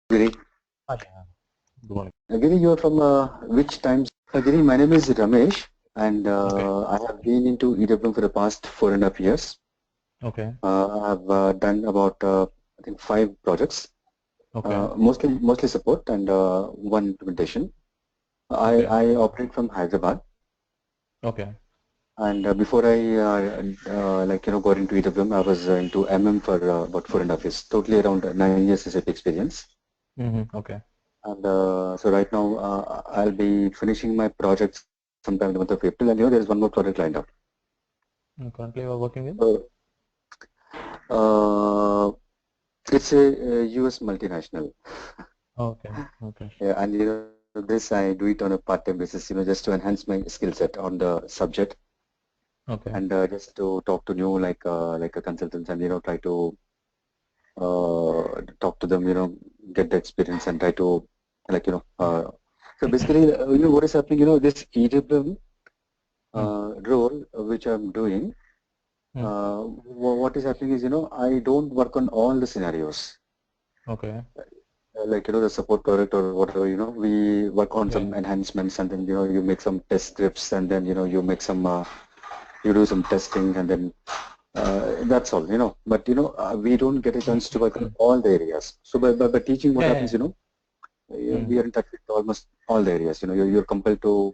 Giri. Hi, good morning. Giri, you're from which times? Giri, my name is Ramesh, and Okay, I have been into EWM for the past 4.5 years. okay, I have done about I think 5 projects, okay, mostly support and one implementation. I okay, I operate from Hyderabad, okay. and before I got into EWM, I was into MM for about 4.5 years, totally around 9 years SAP experience. Okay. And so right now I'll be finishing my project sometime in the month of April, and there is one more project lined up. Currently, you are working with? So uh, it's a US multinational, Okay, okay, yeah, and this I do it on a part-time basis, just to enhance my skill set on the subject, okay, and just to talk to new like a consultants, and try to talk to them, get the experience and try to so basically what is happening, this EWM mm, role which I'm doing, mm, what is happening is, I don't work on all the scenarios. okay, The support product or whatever, we work on yeah, some enhancements, and then, you make some test scripts, and then, you make some, you do some testing, and then that's all, But, we don't get a chance to work on mm, all the areas. So by teaching, what yeah, happens, yeah, we are in touch with almost all the areas. You're compelled to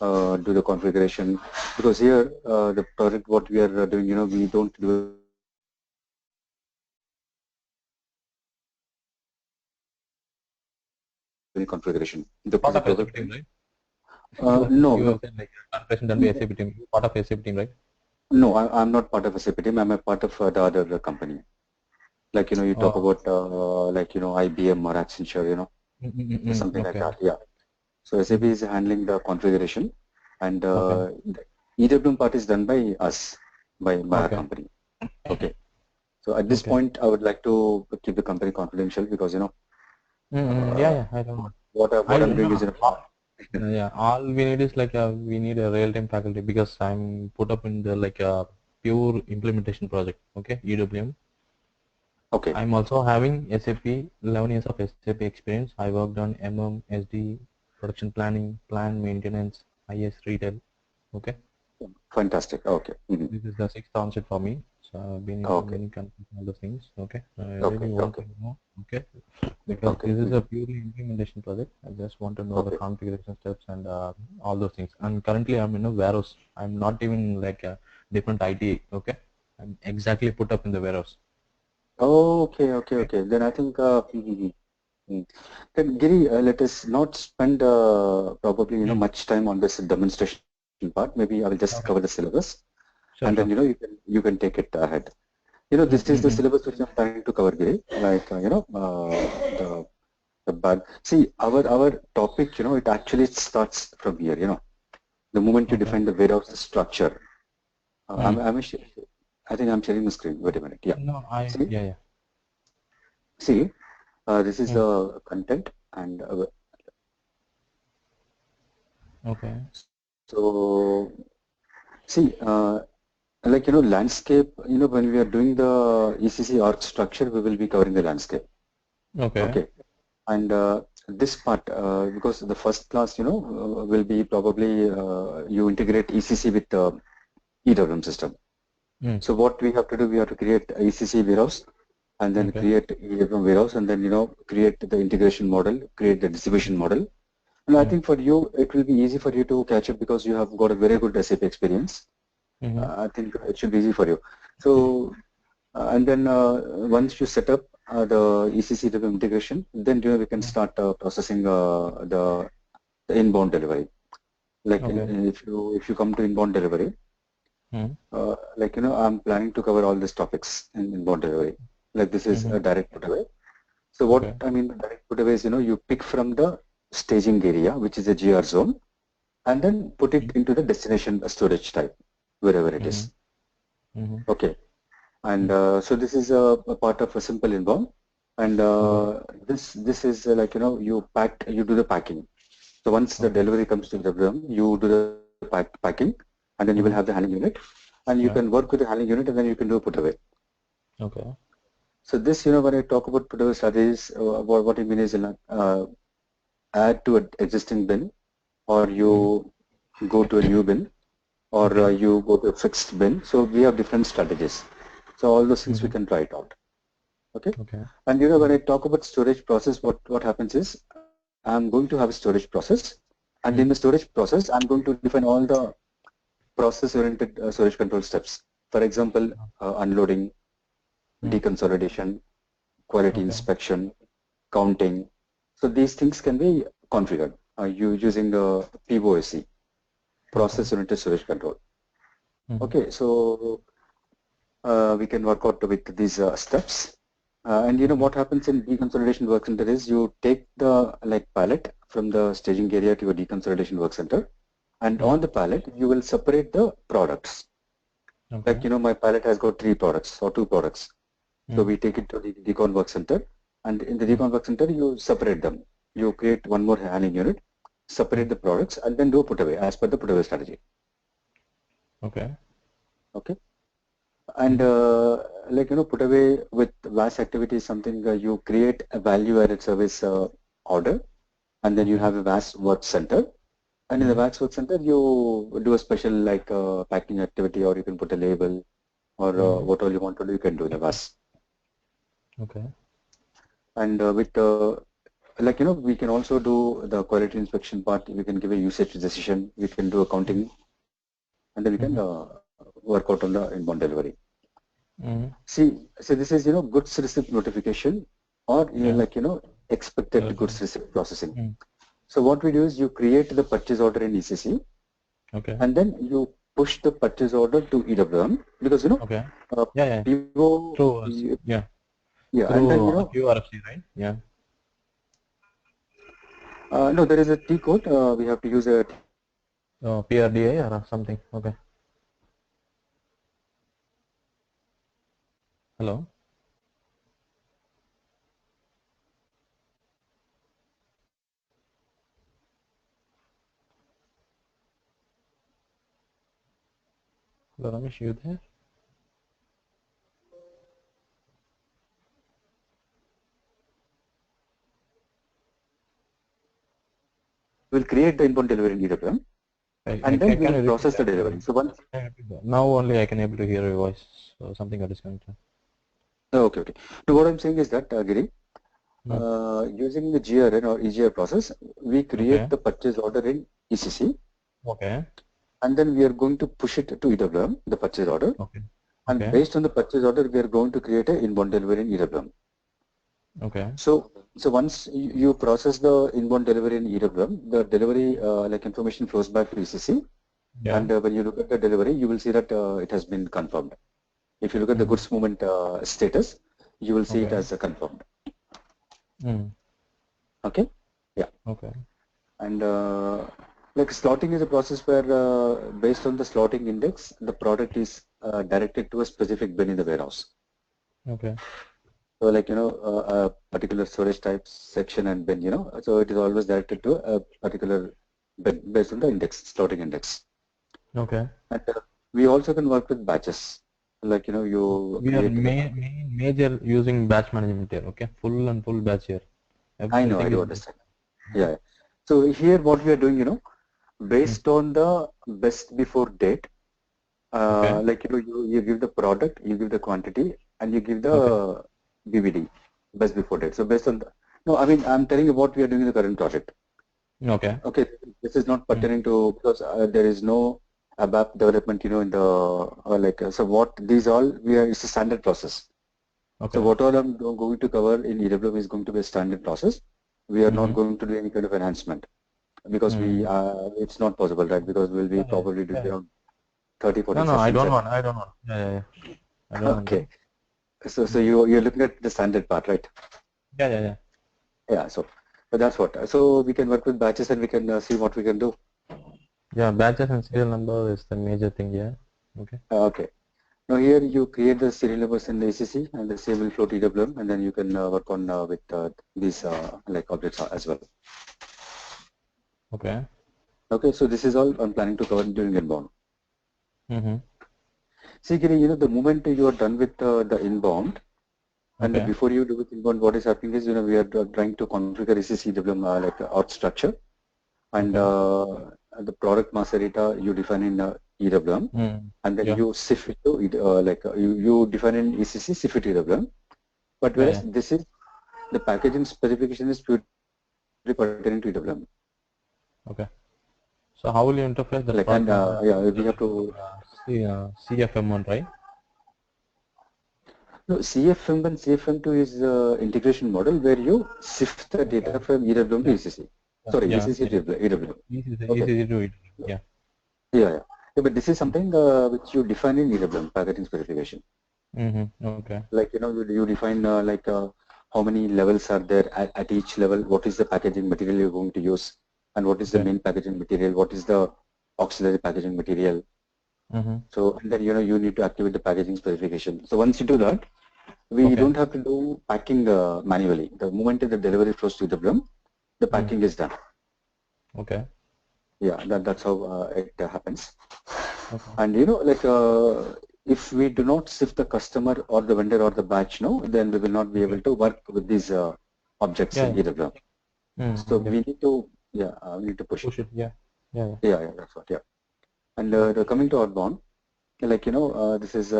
do the configuration, because here the project what we are doing, we don't do any configuration. The project is done by part of SAP team, right? You are, no, you no, are saying like configuration done by SAP team. You part of SAP team, right? no. I'm not part of a SAP team. I'm a part of the other company. Like, you talk Oh, about IBM or Accenture, something like okay, that. Yeah. So SAP is handling the configuration, and okay, the EWM part is done by us, by our okay, company. Okay. So at this okay. point, I would like to keep the company confidential, because Yeah, uh, yeah, I don't know. what I I'm doing is, no, yeah, all we need is like we need a real-time faculty because I'm put up in the like a pure implementation project. Okay, EWM. okay, I'm also having SAP 11 years of SAP experience. I worked on MM, SD, production planning, plan maintenance, IS retail. Okay, fantastic. Okay, this is the sixth onset for me. So I've been into okay, many countries, all those things. Okay, I okay, really want okay, to know. Okay, because okay, this is a purely implementation project. I just want to know the okay. configuration steps and all those things. And currently I'm in a warehouse. I'm not even like a different IT. Okay, I'm exactly put up in the warehouse. Okay, okay, Okay. okay. Then I think, mm. Then Giri, let us not spend probably Mm. much time on this demonstration part. Maybe I will just cover the Okay. syllabus, and then Sure, sure. you can take it ahead. This is the Mm. syllabus which I'm trying to cover, Giri. Like the bag. See, our topic, it actually starts from here. The moment you Okay. define the warehouse structure. Mm. I think I'm sharing the screen. Wait a minute. Yeah. No, See, yeah, yeah. see, this is Mm. the content, and Okay. so see, landscape. When we are doing the ECC org structure, we will be covering the landscape. Okay. Okay, and this part, because the first class, will be probably you integrate ECC with the EWM system. Mm. So what we have to do, we have to create a ECC warehouse, and then Okay. create EWM warehouse, and then create the integration model, create the distribution model. And I Mm. think for you, it will be easy for you to catch up, because you have got a very good SAP experience. Mm-hmm. I think it should be easy for you. So, and then once you set up the ECC WM integration, then we can Mm. start processing the inbound delivery. Like Okay. if you come to inbound delivery, Mm. I'm planning to cover all these topics in inbound delivery. Like this is Mm-hmm. a direct put away. So what Okay. I mean by direct put away is, you pick from the staging area, which is a GR zone, and then put it Mm. into the destination storage type, wherever it Mm-hmm. is. Mm-hmm. Okay. And Mm. so this is a part of a simple inbound, and Okay. this is you do the packing. So once the Okay. delivery comes to the room, you do the packing, and then you will have the Mm-hmm. handling unit, and you can Yeah. work with the handling unit, and then you can do a put away. Okay. So this, when I talk about put away strategies, what I mean is, add to an existing bin, or Mm-hmm. you go to a new bin, or Okay. you go to a fixed bin. So we have different strategies. So all those things we Mm-hmm. can try it out. Okay. Okay. And when I talk about storage process, what happens is I'm going to have a storage process, and in the Mm-hmm. storage process, I'm going to define all the process-oriented storage control steps. For example, unloading, Mm. deconsolidation, quality Okay. inspection, counting. So these things can be configured you using POSC, Okay. process-oriented storage control. Mm-hmm. Okay, so we can work out with these steps. And Okay. what happens in deconsolidation work center is you take the palette from the staging area to your deconsolidation work center, and Mm. on the palette you will separate the products. Okay. Like my palette has got 3 products or 2 products. So Mm. we take it to the decon work center, and in the Mm. decon work center you separate them. You create one more handling unit, separate Mm. the products, and then do put away as per the put away strategy. Okay. Okay. And Mm-hmm. put away with VAS activity is something you create a value added service order, and then you Okay. have a VAS work center. And in the Mm. VAS work center, you do a special packing activity, or you can put a label, or Mm. what all you want to do, you can do in the VAS. Okay. And with we can also do the quality inspection part. We can give a usage decision. We can do accounting, and then we can Mm-hmm. work out on the inbound delivery. Mm. See, this is goods receipt notification, or Yeah. expected Okay. goods receipt processing. Mm. So what we do is you create the purchase order in ECC, Okay. and then you push the purchase order to EWM, because Okay. uh, Yeah. Yeah. PO, Through yeah. yeah, and then Through QRFC, right? Yeah. no, there is a T code. We have to use a T code. PRDA or something. Okay. Hello. Hello, Ramesh, you there? We'll create the inbound delivery in EWM, and then Can we'll you repeat process the that? delivery. So once, Now only I can able to hear your voice. So something got disconnected. oh, okay, okay. So what I'm saying is that, Giri, Mm. using the GRN or EGR process, we create Okay. the purchase order in ECC, Okay. and then we are going to push it to EWM, the purchase order. Okay. And Okay. based on the purchase order, we are going to create a inbound delivery in EWM. Okay. So once you process the inbound delivery in EWM, the delivery information flows back to ECC. Yeah. And when you look at the delivery, you will see that it has been confirmed. If you look at the Mm-hmm. goods movement status, you will see it Okay. as confirmed. Mm. Okay. Yeah. Okay. And slotting is a process where based on the slotting index, the product is directed to a specific bin in the warehouse. Okay. So a particular storage type, section, and bin, so it is always directed to a particular bin based on the index, slotting index. Okay. And we also can work with batches. You We are create the, major using batch management here. Okay. Full and full batch here. I Everything do is. understand. Yeah. So here what we are doing, Mm. based on the best before date, Okay. you give the product, you give the quantity, and you give Okay. the BBD, best before date. So based on the, no, I mean, I'm telling you what we are doing in the current project. Okay. Okay, this is not Mm. pertaining to, because there is no ABAP development, in the, so what these all, it's a standard process. So Okay. what all I'm going to cover in EWM is going to be a standard process. We are not Mm-hmm. going to do any kind of enhancement, because Mm. it's not possible, right? Because we'll be Yeah, yeah, probably doing yeah, yeah. around 30, No, 40 no, I sessions. don't want. I don't want. Yeah, yeah, yeah. I don't want to. Okay. So Mm. you're looking at the standard part, right? Yeah, yeah, yeah. Yeah. So that's what. So we can work with batches, and we can see what we can do. Yeah, batches and serial number is the major thing. Yeah. Okay. Okay. Now here you create the serial numbers in the ACC, and the same will flow to EWM, and then you can work on with these objects as well. Okay. Okay. So this is all I'm planning to cover during inbound. Mm-hmm. See, Giri, the moment you are done with the inbound, And Okay. before you do with inbound, what is happening is, we are trying to configure ECC EWM like auth structure, and Okay. the product master data you define in EWM, and then Yeah. you SIF it to you define in ECC SIF it to EWM. But Yeah. whereas Yeah. this is the packaging specification is purely pertaining to EWM. Okay. So how will you interface Like, that and product master yeah, with we have the to. CFM1, right? No, CFM1, CFM2 is integration model where you shift the data Okay. from EWM to Yeah. ECC. Yeah. Sorry, Yeah. ECC Yeah. to EWM. Okay. Easy to it. Yeah. Yeah, yeah. Yeah, but this is something which you define in EWM packaging specification. Okay. Like, you define how many levels are there at each level, what is the packaging material you're going to use, and what is the Okay. main packaging material, what is the auxiliary packaging material. So, and then, you need to activate the packaging specification. So once you do that, we Okay. don't have to do packing manually. The moment the delivery flows to EWM, the packing is done. Okay. Yeah, that's how it happens. Okay. And if we do not shift the customer or the vendor or the batch, no, then we will not be Okay. able to work with these objects in Yeah. EWM. So Yeah. we need to push it. Push it. Yeah. Yeah. Yeah. Yeah, that's what. Yeah. And coming to outbound, this is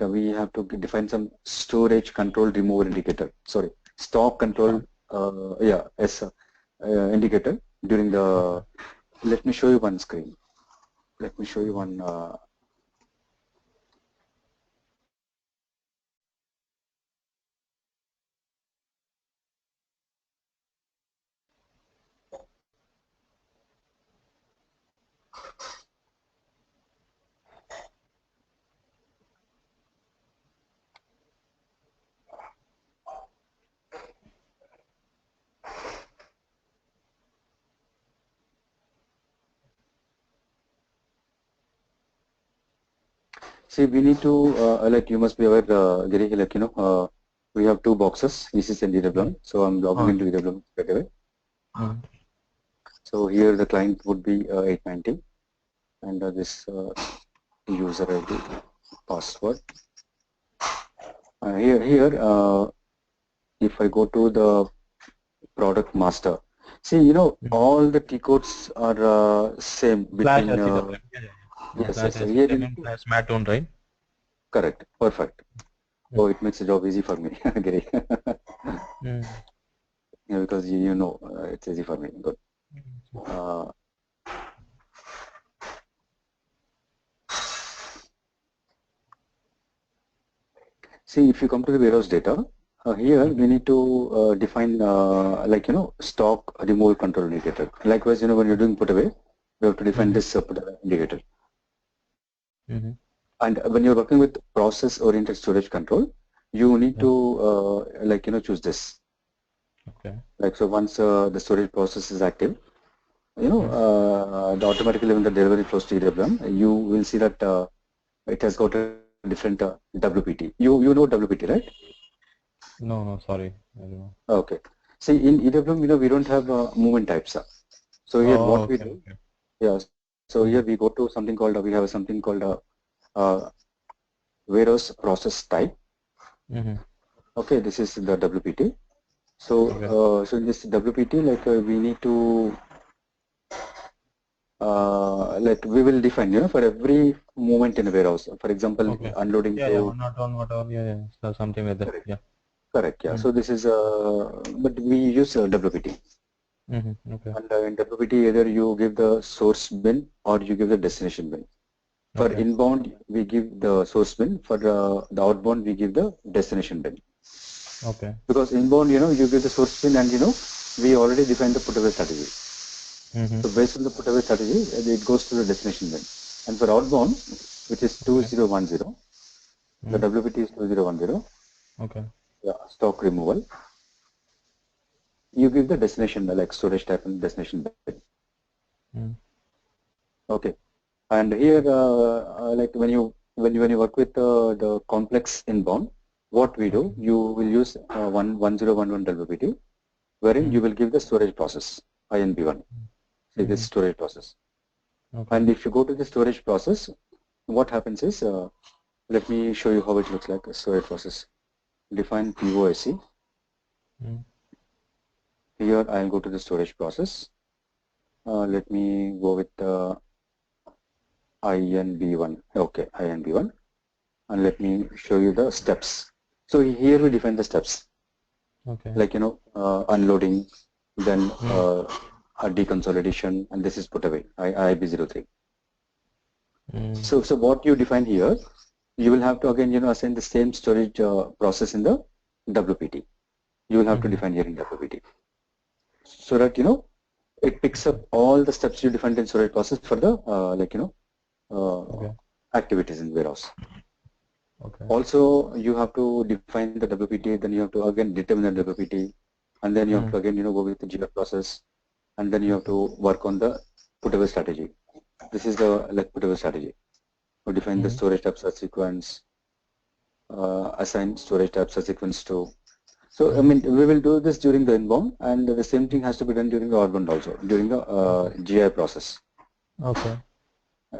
we have to define some storage control removal indicator. Sorry, stock control. Stop. Indicator during Okay. the. Let me show you one screen. Let me show you one. See, we need to you must be aware, Giri, we have two boxes, ECC and Yeah. EWM. So I'm logging into EWM straight away. So here the client would be 890, and this user ID password. Here, if I go to the product master, see, all the T codes are same Slash between. SCWM. Yeah. Yeah. Yeah. Yes, Slash yes. So here you need SCWM to slash Matone, right? correct, perfect. Oh, it makes the job easy for me, Giri. Yeah, because it's easy for me. Good. Uh, See, if you come to the warehouse data, here we need to define stock removal control indicator. Likewise, when you're doing put away, we have to define this put away indicator. And when you're working with process oriented storage control, you need to choose this. Okay. Like, so once the storage process is active, the automatically when the delivery flows to EWM, you will see that it has got a different WPT. You know WPT, right? No, sorry. I don't know. Okay. See, in EWM, we don't have movement types. So here, Oh, what we okay. do, Okay. yeah. So here we go to something called we have something called uh, warehouse process type. Okay, this is the WPT. So Okay. so in this WPT, we need to we will define for every movement in a warehouse. For example, Okay. unloading Yeah. to Not on what all. Yeah. So something like that. correct, Yeah. correct. Yeah. So this is but we use WPT. Okay. And in WPT, either you give the source bin or you give the destination bin. For Okay. inbound, we give the source bin. For the outbound, we give the destination bin. Okay. Because inbound, you give the source bin, and we already defined the put away strategy. So based on the put away strategy, it goes to the destination bin. And for outbound, which is 2010, the WPT is 2010. Okay. Yeah, stock removal. You give the destination like storage type and destination bin. Okay. And here, like when you work with the complex inbound, what we do, you will use 1011 WPT, wherein you will give the storage process INB1. See this storage process. Okay. And if you go to the storage process, what happens is, let me show you how it looks like a storage process. define POSC. Here I'll go to the storage process. Let me go with INB1. Okay, INB1. And let me show you the steps. So here we define the steps. Okay. Like, unloading, then a deconsolidation, and this is put away, IB03. So what you define here, you will have to again, assign the same storage process in the WPT. You will have to define here in WPT. So that, it picks up all the steps you defined in storage process for the, activities in warehouse. Okay. Also, you have to define the WPT, then you have to again determine the WPT, and then you have to again, go with the GR process, and then you have to work on the put away strategy. This is the put away strategy. We define the storage type subsequence, assign storage type subsequence to. So I mean, we will do this during the inbound, and the same thing has to be done during the outbound also, during the GI process. Okay.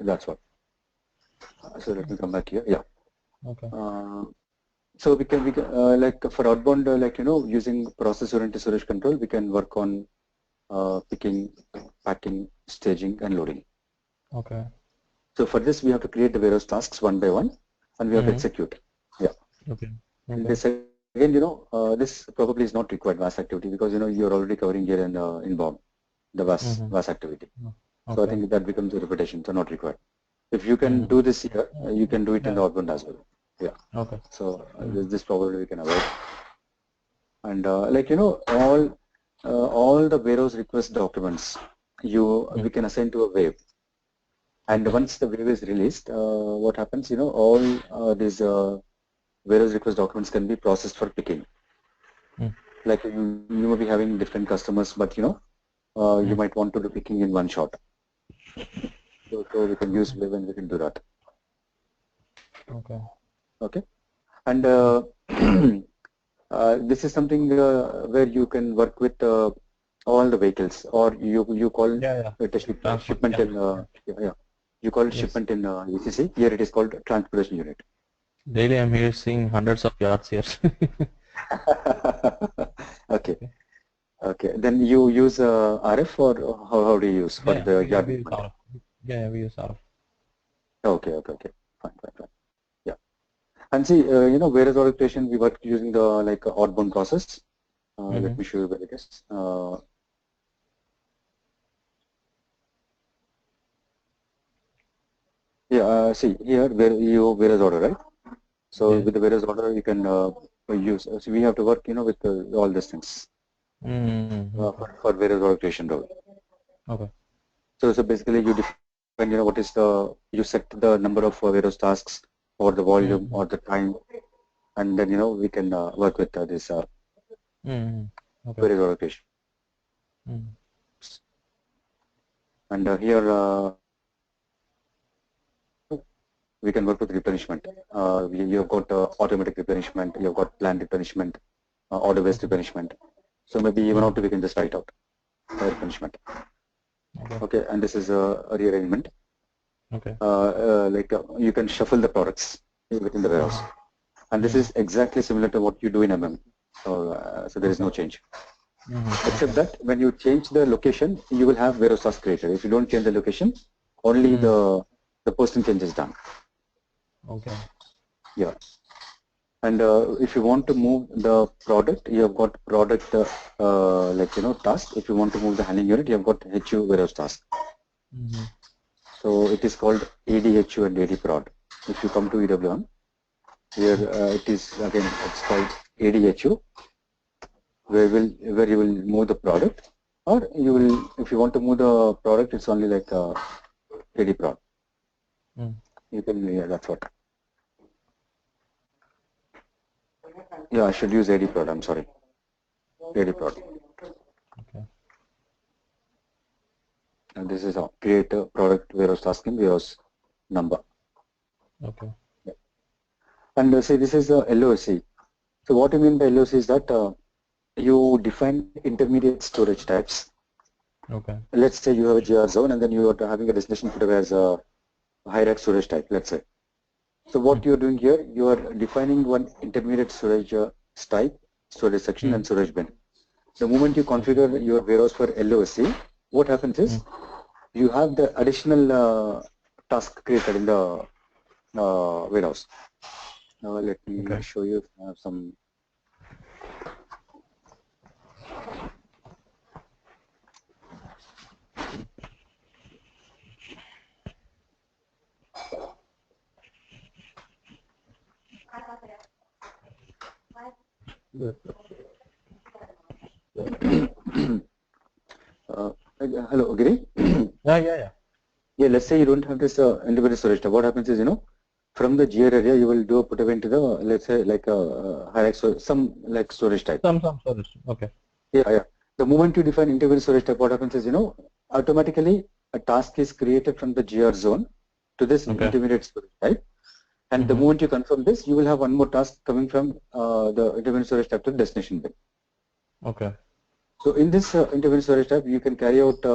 That's what. So let me come back here. Yeah. Okay. So we can like for outbound, using process-oriented storage control, we can work on picking, packing, staging, and loading. Okay. So for this, we have to create the warehouse tasks one by one, and we have to execute. Yeah. Okay. And this again, this probably is not required VAS activity because you're already covering here in inbound the VAS activity. Okay. So I think that becomes a repetition, so not required. If you can do this here, you can do it in the outbound as well. Yeah. Okay. So this probably we can avoid. And all the warehouse request documents we can assign to a wave. And once the wave is released, what happens? All these warehouse request documents can be processed for picking. Like you may be having different customers, but you might want to do picking in one shot. So we can use wave and we can do that. Okay. Okay. And this is something where you can work with all the vehicles, or you call it a shipment in you call it shipment in ECC. Here it is called transportation unit. Daily I'm here seeing hundreds of yards here. Okay. Okay. Then you use RF, or how do you use for the yard movement? Yeah, we use RF. Okay. Fine. Yeah. And see, warehouse orchestration, we work using the outbound process. Let me show you where it is. See here where you warehouse order, right? So with the warehouse order, you can use. So we have to work, with all these things for warehouse orchestration role. Okay. So basically, you define, what is you set the number of warehouse tasks, or the volume, or the time, and then we can work with this warehouse orchestration. And here we can work with replenishment. You've got automatic replenishment, you've got planned replenishment, order-based replenishment. So maybe even out we can just write out replenishment. Okay, and this is a rearrangement. Okay. You can shuffle the products within the warehouse, and this is exactly similar to what you do in MM. So there is no change, except that when you change the location, you will have warehouse task created. If you don't change the location, only the posting change is done. Okay. Yeah. And if you want to move the product, you have got product task. If you want to move the handling unit, you have got HU warehouse task. So it is called ADHU and AD prod. If you come to EWM, here it is again, it's called ADHU, where you will move the product, or you will, if you want to move the product, it's only like AD prod. You can, that's what. Yeah, I should use AD prod. I'm sorry. AD prod. Okay. And this is how create a product warehouse task in warehouse number. Okay. Yeah. And say this is a LOC. So what I mean by LOC is that you define intermediate storage types. Okay. Let's say you have a GR zone, and then you are having a destination put away as a high-rack storage type, let's say. So what you're doing here, you are defining one intermediate storage type, storage section, and storage bin. The moment you configure your warehouse for LOSC, what happens is you have the additional task created in the warehouse. Now let me show you some. Hello, Giri. Yeah. Yeah, let's say you don't have this independent storage tab. What happens is, from the GR area, you will do a put away into the, let's say, like a hierarchy, so some like storage type. Some storage. Okay. Yeah. The moment you define integrated storage type, what happens is, automatically a task is created from the GR zone to this intermediate storage type. And the moment you confirm this, you will have one more task coming from the intermediate storage type to the destination bin. Okay. So in this intermediate storage type, you can carry out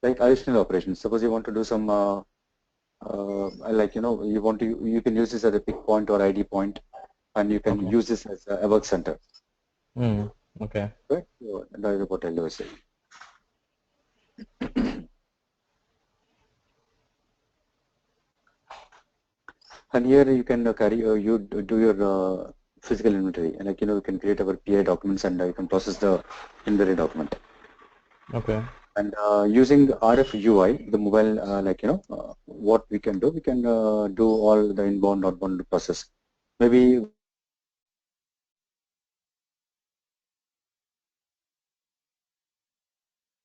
like additional operations. Suppose you want to do some you can use this as a pick point or ID point, and you can use this as a work center. Okay. Right? So that is what LOSA. And here you can carry you do your physical inventory, and you can create our PI documents, and you can process the inventory document. Okay. And using RF UI, the mobile, what we can do all the inbound, outbound process. Maybe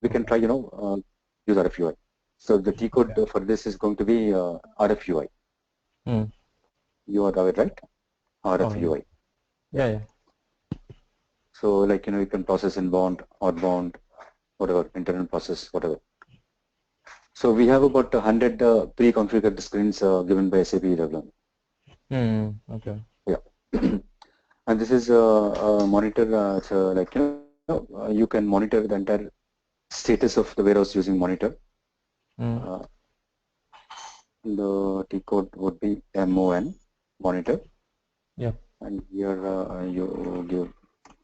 we can try, use RF UI. So the T code for this is going to be RF UI. You are aware, right? RF UI. Yeah. So you can process inbound, outbound, whatever, internal process, whatever. So we have about 100 pre-configured screens given by SAP EWM. Okay. Yeah. And this is a monitor, so you can monitor the entire status of the warehouse using monitor. The T code would be MON, monitor. Yeah. And here you give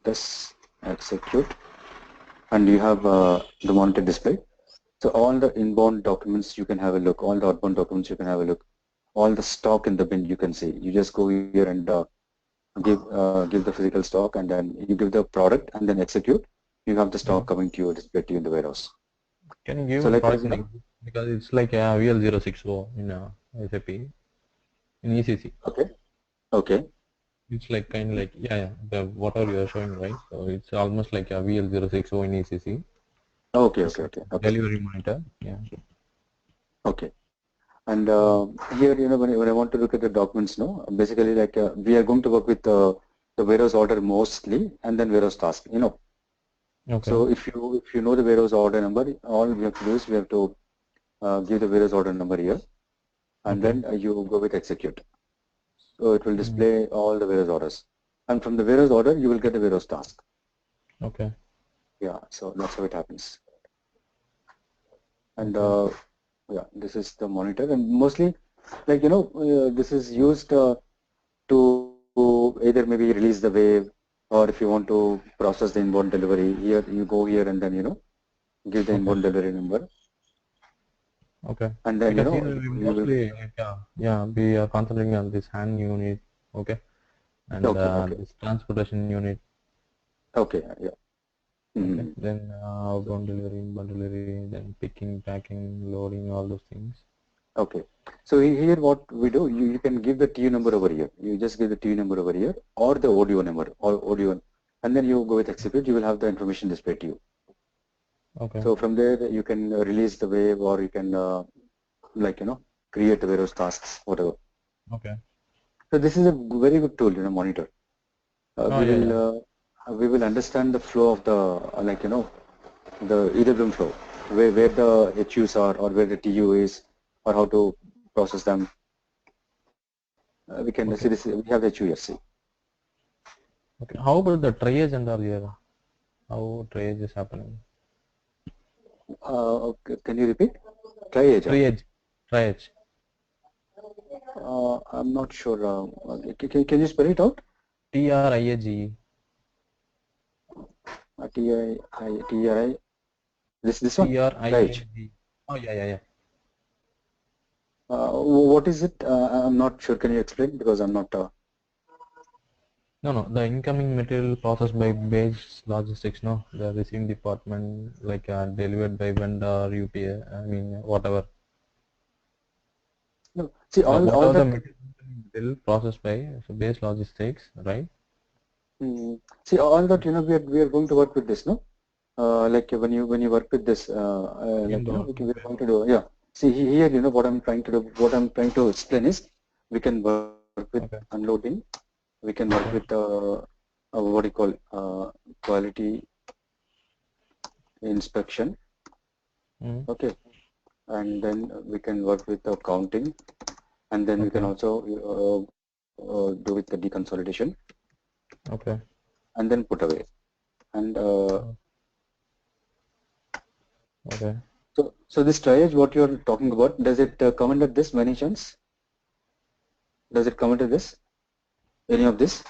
this, execute, and you have the monitor display. So all the inbound documents you can have a look, all the outbound documents you can have a look, all the stock in the bin you can see. You just go here and give the physical stock, and then you give the product, and then execute. You have the stock coming to you, display to you in the warehouse. Can you give me product name? Because it's like a VL060 in SAP in ECC. Okay. It's like kind of like the whatever you are showing, right? So it's almost like a VL060 in ECC. Okay. Delivery monitor. Yeah. Okay. And here, when I want to look at the documents, basically we are going to work with the warehouse order mostly, and then warehouse task, Okay. So if you know the warehouse order number, all we have to do is we have to give the warehouse order number here, and then you go with execute. So it will display all the warehouse orders, and from the warehouse order you will get the warehouse task. Okay. Yeah, so that's how it happens. And yeah, this is the monitor, and mostly this is used to either maybe release the wave, or if you want to process the inbound delivery, here you go here and then give the inbound delivery number. Okay. And then because here we mostly we are concentrating on this hand unit, and this transportation unit. Okay, yeah. Okay. Then outbound delivery, inbound delivery, then picking, packing, loading, all those things. Okay. So here what we do, you can give the TU number over here. You just give the TU number over here, or the audio number, or audio, and then you go with execute. You will have the information displayed to you. Okay. So from there you can release the wave, or you can create the warehouse tasks, whatever. Okay. So this is a very good tool, monitor. We will understand the flow of the the EWM flow, where the HUs are, or where the TU is, or how to process them. We can see this. We have HU here. See. Okay. How about the triage and all here? How triage is happening? Okay. Can you repeat? Triage. Triage. I'm not sure. Can you spell it out? TRIAGE. TRI. This one, right? TRIAG. Oh yeah, yeah, yeah. What is it? I'm not sure. Can you explain? Because I'm not. No, no, the incoming material processed by Bytes logistics, no, the receiving department, like delivered by vendor, UPA, I mean, whatever. No. See, all Whatever the that. material processed by so Bytes logistics, right? See, all that, we are going to work with this, no? Like when you work with this, like Inbound. we're going to do. Yeah. See here, what I'm trying to do. What I'm trying to explain is, we can work with Okay, unloading. We can work with okay. what do you call quality inspection. Mm, Okay, and then we can work with the counting, and then we can okay, also do with the deconsolidation, okay. and then put away. And Oh, okay. so this triage, what you're talking about, does it come under this many chance? Does it come under this? Any of this?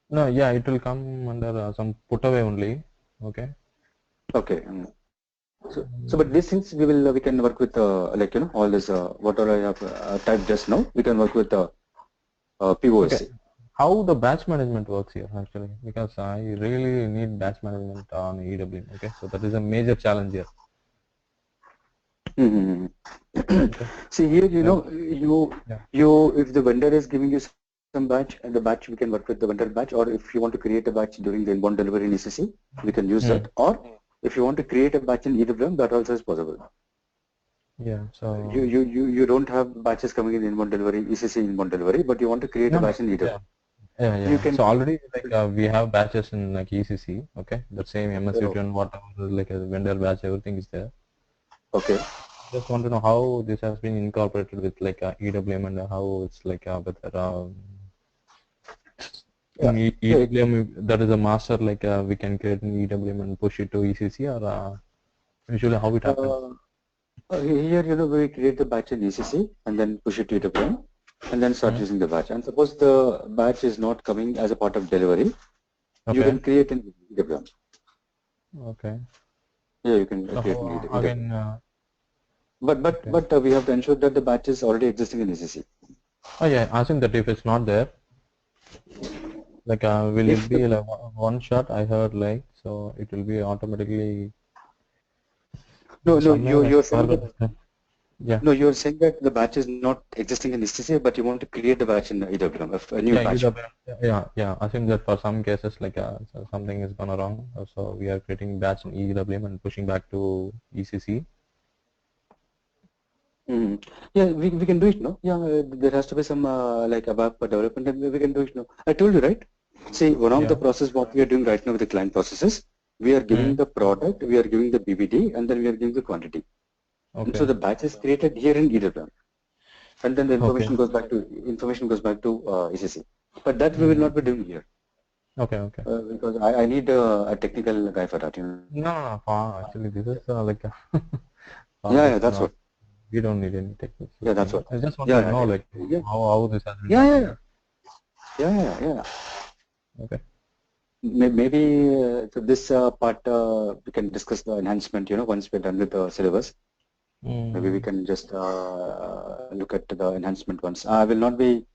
No, yeah, it will come under some put away only. Okay. Okay. So but these things we can work with like all this whatever I have typed just now. We can work with Okay. POSC. How the batch management works here actually? Because I really need batch management on EWM. Okay, so that is a major challenge here. Mm-hmm. Okay. See here, Like, yeah. if the vendor is giving you some batch, and the batch we can work with the vendor batch, or if you want to create a batch during the inbound delivery in ECC, we can use that. Mm. Or if you want to create a batch in EWM, that also is possible. Yeah. You So you you you don't have batches coming in inbound delivery, ECC inbound delivery, but you want to create a no, no. batch in EWM. Yeah. Yeah, You yeah. can. So already like we have batches in like ECC. Okay, the same MS Oh, return, whatever like a vendor batch, everything is there. okay. Just want to know how this has been incorporated with like EWM and how it's like with Yeah. in Yeah. EWM that is a master like we can create an EWM and push it to ECC or usually how it happens. Uh, Here, we create the batch in ECC and then push it to EWM and then start Mm. using the batch. And suppose the batch is not coming as a part of delivery, you Okay. can create in EWM. Okay. Yeah, you can So create in how EWM. again? But but Okay. but we have to ensure that the batch is already existing in ECC. Oh yeah, assume that if it's not there, like will If it the be like one shot? I heard like so it will be automatically no no somewhere I you're saying forgot that this name. Yeah. no you're saying that the batch is not existing in ECC, but you want to create the batch in EWM, a new Yeah, batch. EWM. Yeah, yeah. Assume that for some cases like so something is gone wrong, so we are creating batch in EWM and pushing back to ECC. Mm. Yeah, we can do it, no? Yeah, there has to be some like ABAP development, and we can do it, no? I told you, right? See, one of the Yeah. process what we are doing right now with the client processes, we are giving Mm. the product, we are giving the BBD, and then we are giving the quantity. And so Okay. the batch is created here in EWM, and then the Okay. information goes back to ECC. But that we will Mm. not be doing here Okay. Okay. because I need a technical guy for that, you know. No, no, no. Actually, this is like Yeah, this yeah, is that's what. not. We don't need any technical Yeah, that's thing. what. I just want to Yeah, know yeah, like yeah, how this has been yeah, yeah, happening. yeah, yeah, yeah, yeah. Yeah. Okay. Maybe so this part we can discuss the enhancement, once we're done with the syllabus. Maybe we Mm. can just look at the enhancement once. I will not be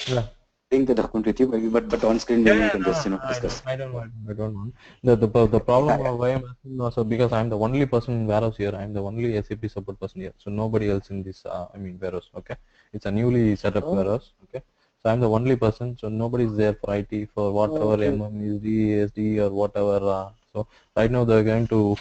Yeah. sharing the document with you, maybe, but on screen Yeah, maybe we yeah, can no, just, no, I don't, discuss. I don't want, I don't want. The problem Yeah, of why I'm asking also because I'm the only person in warehouse here. I'm the only SAP support person here. So nobody else in this, I mean, warehouse. Okay, it's a newly set up oh, warehouse. Okay, so I'm the only person. So nobody's there for IT for oh, whatever okay. SD or whatever. So right now they're going to,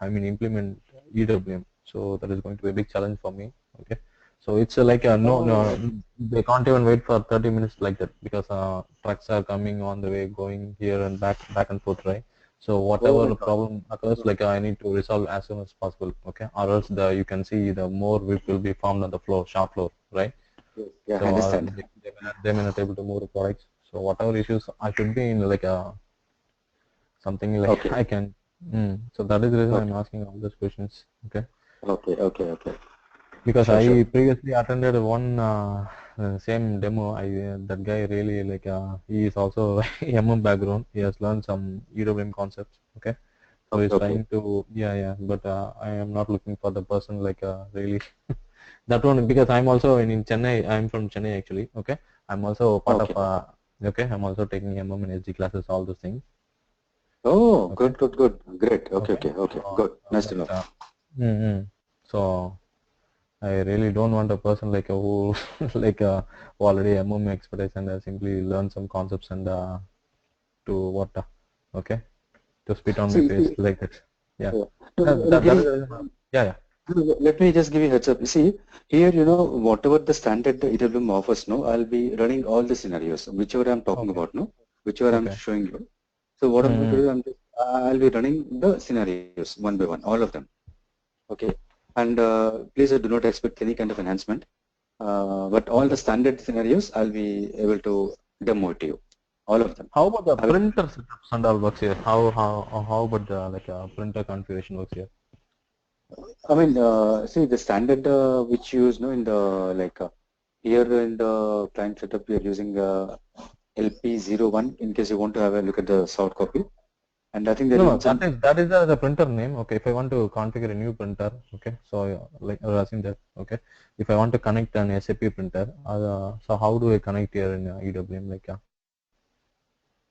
I mean, implement EWM. So that is going to be a big challenge for me. Okay. So it's like a no, no, Oh, they can't even wait for 30 minutes like that because trucks are coming on the way, going here and back and forth, right? So oh whatever my God. problem occurs, like I need to resolve as soon as possible, okay? Or else you can see the more whip will be formed on the floor, shop floor, right? Yes, yeah, I So understand. they may not able to move the products. So whatever issues, I should be in like a something like Okay, I can. So that is the reason I'm okay, asking all those questions, okay? okay, okay, okay. because Sure, sure. I previously attended one same demo. That guy really like he is also MM background. He has learned some EWM concepts. Okay, so Okay, he's okay. trying to yeah. But I am not looking for the person like really that one because I'm also in Chennai. I'm from Chennai actually. Okay, I'm also part of Okay. okay. I'm also taking MM and SD classes. All those things. Oh, Okay. good, good, good. Great. Okay, Okay. okay, okay. So, Good. Nice to but know. mm, so I really don't want a person like who like who already MM expertise and simply learn some concepts and to what okay to spit on my See, face like that. Yeah, yeah. No, that Giri, is yeah. let me just give you a heads up. See, here, whatever the standard EWM offers, no, I'll be running all the scenarios, whichever I'm talking Okay, about, no, whichever I'm okay. showing you. So what I'm going to Mm-hmm. do, I'll be running the scenarios one by one, all of them. Okay. And please do not expect any kind of enhancement. But all the Okay. standard scenarios, I'll be able to demo to you, all of them. How about the I will, printer setups and all works here? How about the like printer configuration works here? I mean, see the standard which you use, no, in the like here in the client setup, we are using LP01 in case you want to have a look at the soft copy. And I think there No, is no, some, that is the printer name. Okay, if I want to configure a new printer, okay, so like I was asking that, okay, if I want to connect an SAP printer, so how do I connect here in EWM? Like,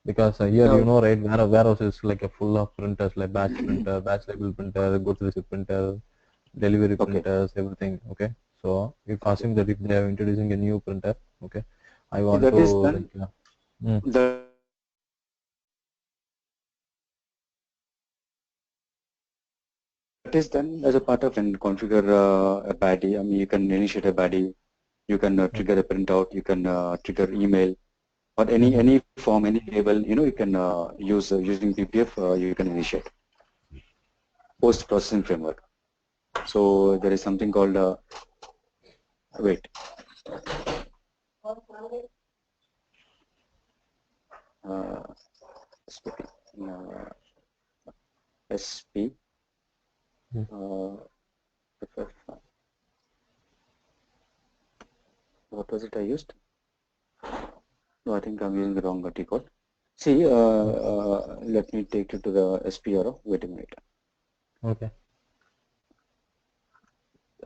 because here you know, right, warehouse is like a full of printers, like batch printer, batch label printer, goods receipt printer, delivery okay, printers, everything. Okay, so if okay. assume that if they are introducing a new printer, okay, I See, want that to is like, done. mm, That is done as a part of configuring a baddie. I mean, you can initiate a baddie, you can trigger okay, a printout, you can trigger email, or mm-hmm. any form, any label. You can use using PPF. You can initiate post processing framework. So there is something called wait. Uh, SPP. Uh, SP. Mm, Uh, what was it I used? No, I think I'm using the wrong T code. See, let me take you to the SPRO. Wait a minute. okay.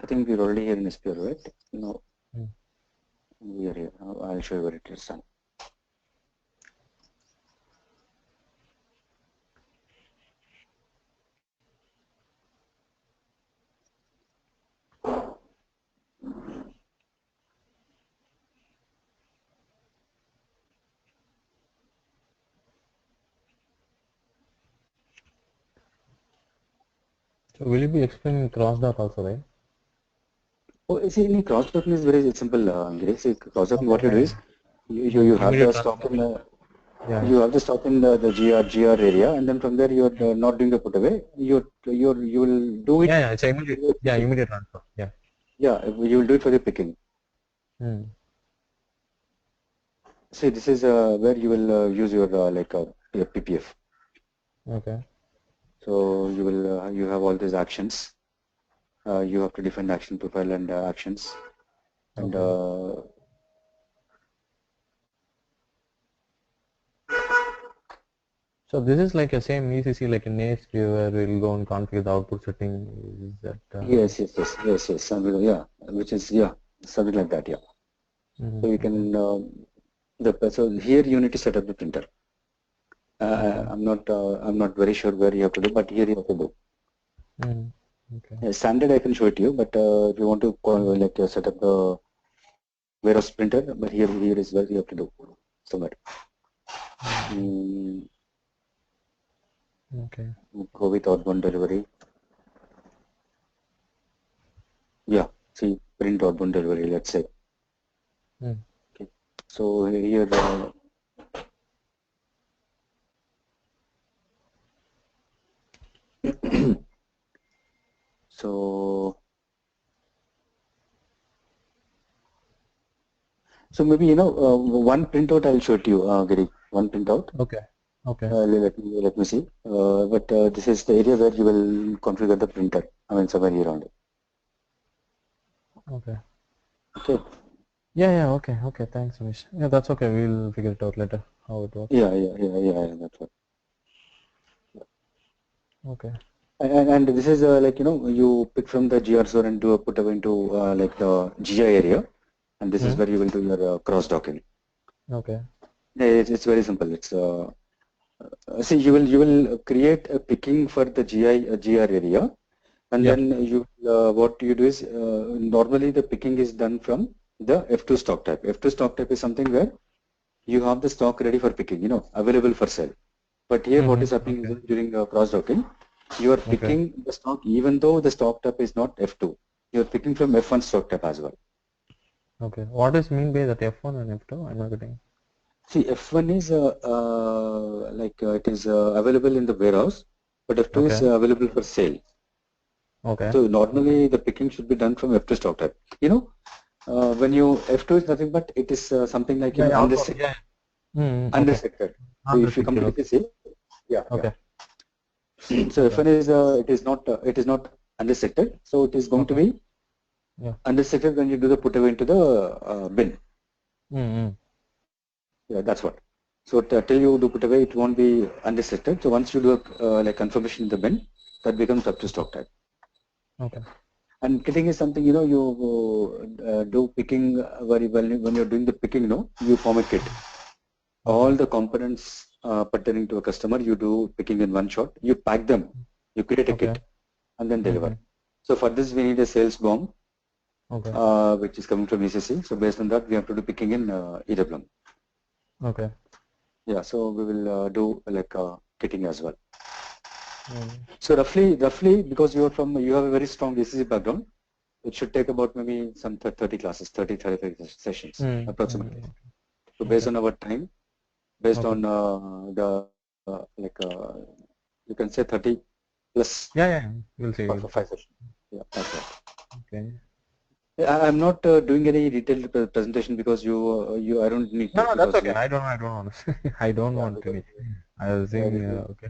I think we're already here in SPRO, right? No, Mm. we are here. I'll show you where it is done. So will you be explaining cross dot also, right? Oh, see, in cross-docking is very simple, Giri. See, cross-docking, Okay, what you do yeah, is, yeah. you have Immediate the stock transfer. in Yeah, yeah. you have the stock in the GR area, and then from there you're not doing the put away. You will do it. Yeah, yeah. It's a immediate. For Yeah, picking. immediate transfer. Yeah. Yeah, you will do it for the picking. Mm. See, this is where you will use your PPF. Okay. So you have all these actions. You have to define action profile and actions, and Okay. So this is like a same ECC like in ASP where we'll go and configure the output setting. Is that? yes, something, yeah, which is yeah, something like that, yeah. So you Okay. can so here you need to set up the printer. Okay. I'm not very sure where you have to do, but here you have to do. Mm. Okay. Standard I can show it to you, but if you want to set up the warehouse printer, but here is where you have to do somewhere. Okay. Mm, Okay. go with outbound delivery. Yeah, see print outbound delivery. Let's say. Mm. Okay. So here so maybe one printout I'll show it to you, Giri. One printout. Okay. Okay. Let me see. But this is the area where you will configure the printer. I mean somewhere here only. Okay. Okay. Yeah. Okay. Okay. Thanks, Amish. Yeah, that's okay. We'll figure it out later how it works. Yeah, that's right. Okay. And this is like, you pick from the GR zone and do a put away into like the GI area, and this is Hmm. where you will do your cross docking. Okay. Yeah, it's very simple. It's see, you will create a picking for the GR area, and Yeah. then what you do is normally the picking is done from the F2 stock type. F2 stock type is something where you have the stock ready for picking, available for sale. But here what is happening is Okay. that during cross docking, you are Okay. picking the stock even though the stock type is not F2. You are picking from F1 stock type as well. Okay. What is mean by that F1 and F2? I'm not getting. See, F1 is like it is available in the warehouse, but F2 is Okay. available for sale. Okay. So normally the picking should be done from F2 stock type. When you F2 is nothing but it is something like Yeah. Yeah. Outbound. unrestricted. Yeah. Okay. Unrestricted. So if you Unrestricted. completely Okay. see, yeah. Okay. So Okay. F1 is it is not unrestricted. So it is going to Okay. be Yeah. unrestricted when you do the put away into the bin. Mm-hmm. Yeah, that's what. So till you do put away, it won't be unrestricted. So once you do like confirmation in the bin, that becomes up to stock type. Okay. And kitting is something you do picking when you're doing the picking. You form a kit. Okay. All the components pertaining to a customer, you do picking in one shot. You pack them, you create a Okay. kit, and then Mm-hmm. deliver. So for this, we need a sales bomb, Okay. which is coming from ECC. So based on that, we have to do picking in EWM. Okay. Yeah, so we will do like kitting as well. Mm. So roughly, because you have a very strong ECC background, it should take about maybe some 30 classes, 35 sessions Mm. approximately. Mm. So based Okay. on our time, based Okay. on you can say 30 plus Yeah. Yeah. We'll see. for We'll see. five sessions. Yeah, that's right. Okay. I'm not doing any detailed presentation because I don't need No, to no, that's because okay. you, I don't want. I don't yeah, want because any. I was yeah, saying, okay,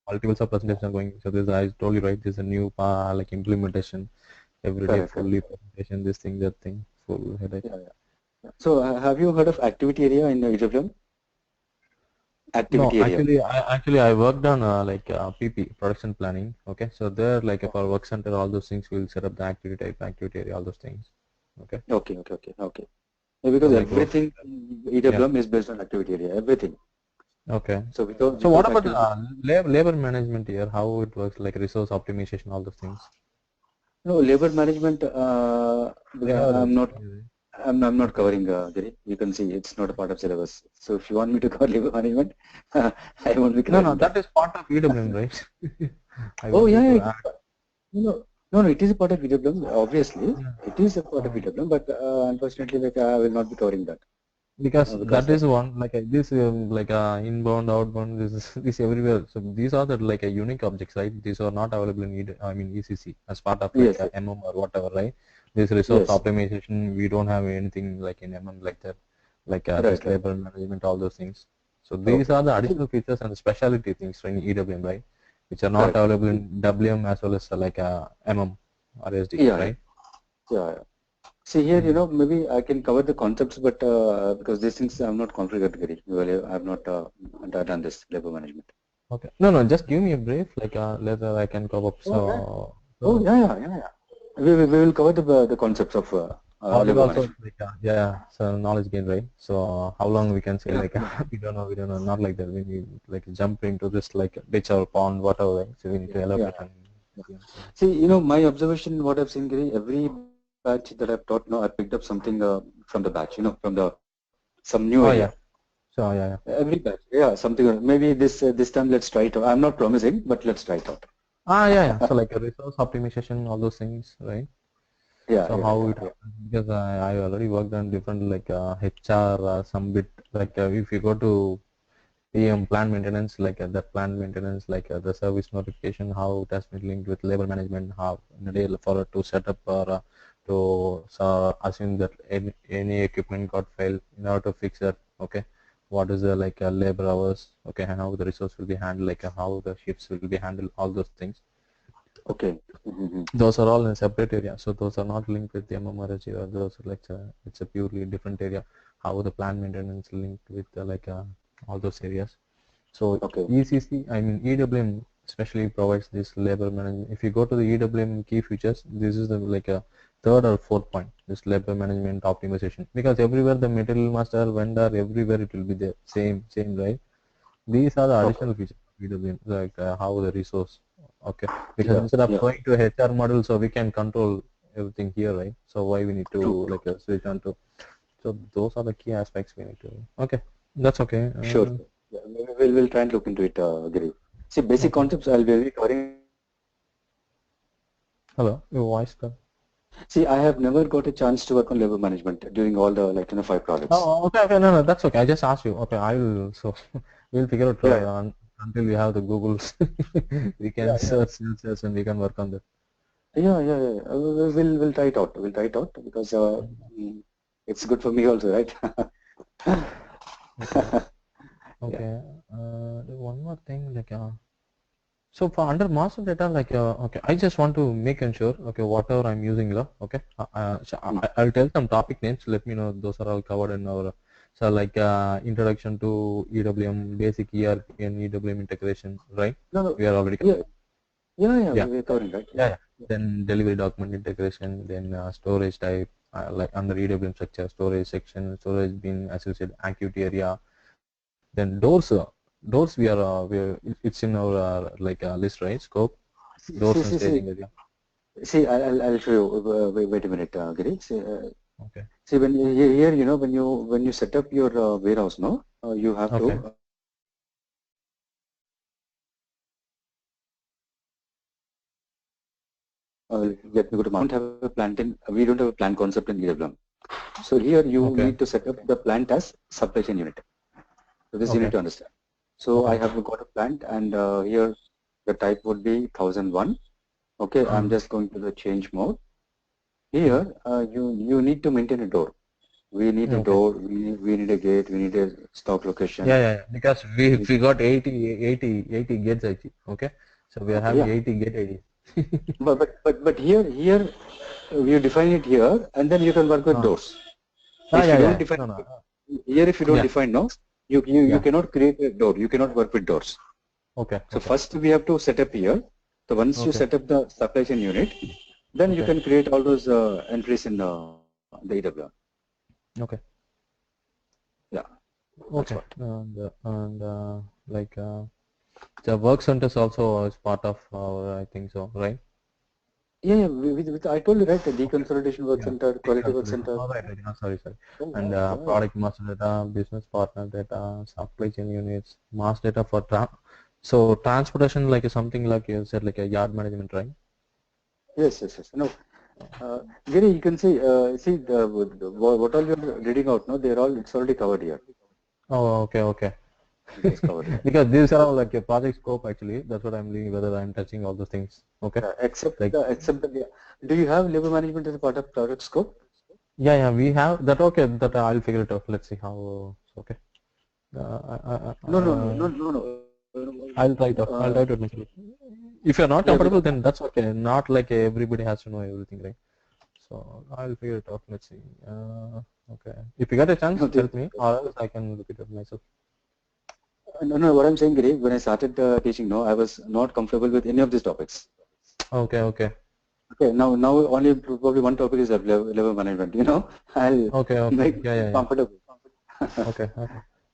multiple sub presentations are going. So this, I told you right. This is a new like implementation. Every day, correct. fully presentation. This thing, that thing, full headache. Yeah. So have you heard of activity area in EWM? No, Activity area. actually I worked on PP production planning. Okay, so there like if our work center, all those things, we'll set up the activity type, activity area, all those things. Okay, Okay. Yeah, so because like work. everything in Yeah. EWM is based on activity area. Everything. Okay. So without So what without about the activity, labor management here? How it works, like resource optimization, all those things? no labor management. There. I'm not. I'm not Okay. covering. Giri. You can see it's not a part of syllabus. So if you want me to cover labor management, I won't be No, no, covering that that. is part of EWM, right? I Oh want you yeah, to it is. add. No. It is a part of EWM. Obviously, Yeah. it is a part of Uh, EWM. But unfortunately, like I will not be covering that because because that is one like this inbound, outbound. This is this everywhere. So these are the like a unique objects, right? These are not available in I mean ECC as part of like yes, a yes, MM or whatever, right? This resource yes. optimization, we don't have anything like in MM like that, like Right, this right. labor management, all those things. So these Okay. are the See, additional features and the specialty things in EWM, right? Which are not correct. available in WM as well as MM or SD, Yeah, yeah, right? yeah. See here, Mm. maybe I can cover the concepts, but because these things I'm not configured, Giri. Well, I've not done this labor management. Okay. No, no, just give me a brief, like later I can cover up. Oh yeah. Oh So yeah. We will cover the concepts of audit labor also management. like so knowledge gain, right? So how long we can say Yeah, like yeah, we don't know, not like that. We need like jump into this like ditch or pond, whatever. Right? So we need to yeah. elaborate and Yeah. yeah. See, my observation, what I've seen, Giri, every batch that I've taught, I picked up something from the batch, from the some new Oh area. yeah. So yeah. Every batch, yeah, something. Maybe this time let's try it out. I'm not promising, but let's try it out. Yeah. So like a resource optimization, all those things, right? So how it Yeah. happens because I already worked on different like HR some bit like if you go to plant maintenance, like the plant maintenance, like the service notification, how it has been linked with labor management, how in a day for to set up or to assume that any equipment got failed in order to fix that. Okay, what is the like labor hours? Okay, and how the resource will be handled, like how the shifts will be handled, all those things. Okay. Mm-hmm. Those are all in a separate area. So those are not linked with the MMRSG, or those are like it's a purely different area. How the plant maintenance linked with all those areas. So Okay. ECC, I mean EWM especially provides this labor management. If you go to the EWM key features, this is the like a third or fourth point, this labor management optimization. Because everywhere the material master, vendor, everywhere it will be the same, right? These are the Okay. additional features of EWM, like how the resource, okay. Because Yeah. instead of Yeah. going to a HR model, so we can control everything here, right? So why we need to True. like switch on to, so those are the key aspects we need to, okay, that's okay. Sure. Yeah, we'll try and look into it, Giri. See, basic Okay. concepts I'll be covering in the first part. Hello, your voice cut. See, I have never got a chance to work on labor management during all the 5 projects. Okay, no, that's okay. I just asked you. Okay, I will. So we'll figure out Yeah, until we have the Google's. We can yeah, yeah, search and we can work on that. yeah. We'll try it out. We'll try it out because mm, it's good for me also, right? Okay, Yeah. okay. One more thing, like so for under master data, like okay, I just want to make sure, okay, whatever I'm using, okay, so Mm. I'll tell some topic names. Let me know those are all covered in our. So like introduction to EWM, basic ERP and EWM integration, right? No, no. We are already Yeah, covered. yeah. Yeah, We're covering right. yeah, Yeah. yeah. Then delivery document integration, then storage type, like under EWM structure, storage section, storage bin associated activity area. Then doors it's in our like list, right? Scope, See, doors see, and see, see. staging area. See, I'll show you. Wait a minute, Giri. See, Okay, see, when you here, when you set up your warehouse, no, you have to okay, let me go to market. We don't have a plant concept in EWM. So here you okay, need to set up the plant as supply chain unit. So this you need okay, to understand. So I okay. have got a plant, and here the type would be 1001. Okay, I'm Mm, just going to the change mode. mm, Here you need to maintain a door. We need a okay. door. We need a gate. We need a stock Yeah, location. yeah, yeah. Because we got 80 gates actually. Okay, so we are Okay, having yeah. 80 gate IDs. But here you define it here, and then you can work with Ah, doors. If you yeah, don't yeah. define No, no. here, if you don't Yeah, define, no, you yeah. cannot create a door. You cannot work with doors. Okay, So okay, first we have to set up here. So once you okay, set up the supply chain unit, then you okay, can create all those entries in the EWM. okay, Yeah, that's okay. what. And like the work centers also is part of our, I think so, right? Yeah. I told you right. The Okay. deconsolidation work Yeah. center, quality work Deconsolidation. center. All right, right. Sorry. Yeah, And yeah. product master data, business partner data, supply chain units, mass data for so transportation, like something like you said, like a yard management, right? Yes. No, Giri, you can see what all you're reading out. No, it's already covered here. Oh, okay. It is covered here. Because these are all like a project scope actually. That's what I'm doing. Whether I'm touching all those things. Okay. Except Like the. Do you have labor management as a part of product scope? yeah, we have that. Okay, that I'll figure it out. Let's see how. Okay. Uh, uh, uh, No, no, no, uh, no, no, no. I'll try it out. I'll try it out myself. If you're not Yeah, comfortable, because then that's okay. Not like everybody has to know everything, right? So I'll figure it out. Let's see. Okay. If you get a chance, no, help me, or else I can look it up myself. no. What I'm saying, Giri, when I started teaching, no, I was not comfortable with any of these topics. Okay. Okay, now only probably one topic is labor management. I'll Okay. make Yeah. myself comfortable. Okay.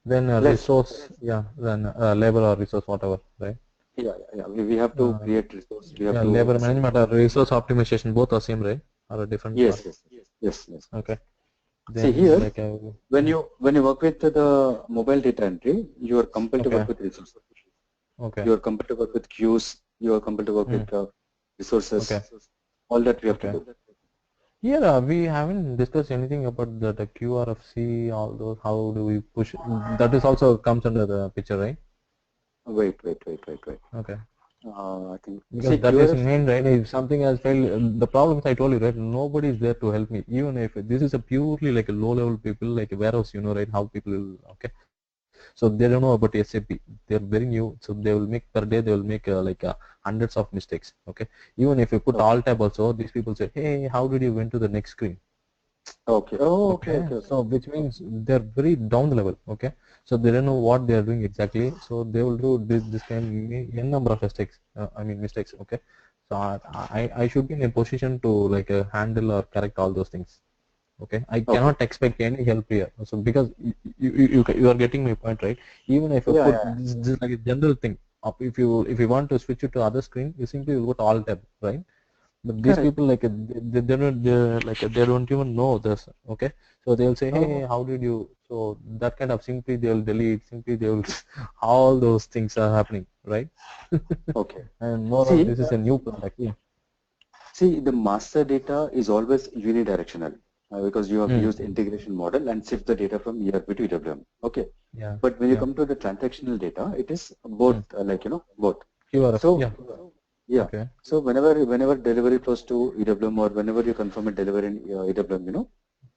Then Less. resource, yeah. Then labor or resource, whatever, right? Yeah. We have to Uh, create resource. We have yeah, to labor management or resource optimization, both are same, right? Or a different part. yes. Okay. See Then here, like when you work with the mobile data entry, you are compelled to okay, work with resources. okay, You are compelled to work with queues. You are compelled to work mm, with resources. okay, All that we have to okay. do. Here we haven't discussed anything about the QRFC, all those. How do we push? That is also comes under the picture, right? Wait. Okay. I think Because see that is QRF. main, right? If something has failed, the problems I told you, right? Nobody is there to help me. Even if this is a purely like a low level people, like a warehouse, right? How people will, okay. So they don't know about SAP. They're very new, so they will make per day they will make hundreds of mistakes. Okay, even if you put Okay. alt tab also, these people say, hey, how did you went to the next screen? Okay. Oh, okay. Okay, Okay. Okay. so which means they're very down the level. Okay, so they don't know what they are doing exactly. So they will do this kind n number of mistakes. I mean mistakes. Okay, so I should be in a position to handle or correct all those things. Okay, I Okay. cannot expect any help here. So because you are getting my point, right? Even if you Yeah. put Yeah. this like a general thing up, if you want to switch it to other screen, you simply will go to alt tab, right? But these Correct. people they don't they don't even know this. Okay, so they'll say, hey, Oh. how did you? So that kind of simply they'll delete, simply they will all those things are happening, right? Okay. And moreover, See. this is a new product. Yeah. See, the master data is always unidirectional because you have used Mm. integration model and shift the data from ERP to EWM. Okay. Yeah. But when you Yeah. come to the transactional data, it is both, Mm. both. QRF. So, Yeah. yeah. Okay. So whenever delivery flows to EWM or whenever you confirm a delivery in EWM,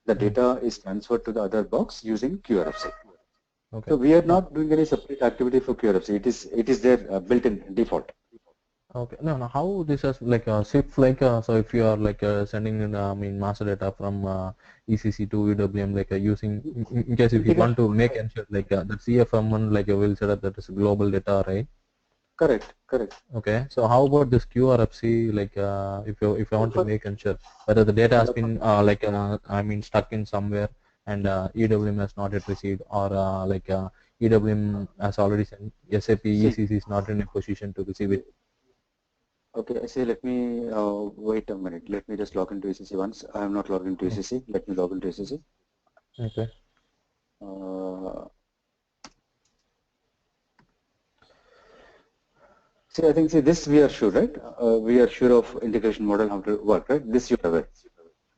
the Mm. data is transferred to the other box using QRFC. Okay. So we are Uh, not doing any separate activity for QRFC. It is there built-in default. Okay. No, no. How this is shift so if you are sending in I mean master data from ECC to EWM using in case if you want Integration to model, make right? ensure the CFM1 will set up that is global data, right? Correct, correct. Okay. So how about this QRFC if you want to For, make ensure whether the data has yeah, for, been I mean stuck in somewhere and EWM has not yet received or EWM has already sent SAP see, ECC is not in a position to receive it. okay, see, let me wait a minute. Let me just log into ECC once. I am not logged into Mm. ECC. Let me log into ECC. Okay. Uh, see, I think, see, this we are sure, right? We are sure of integration model, how to work, right? This you are aware.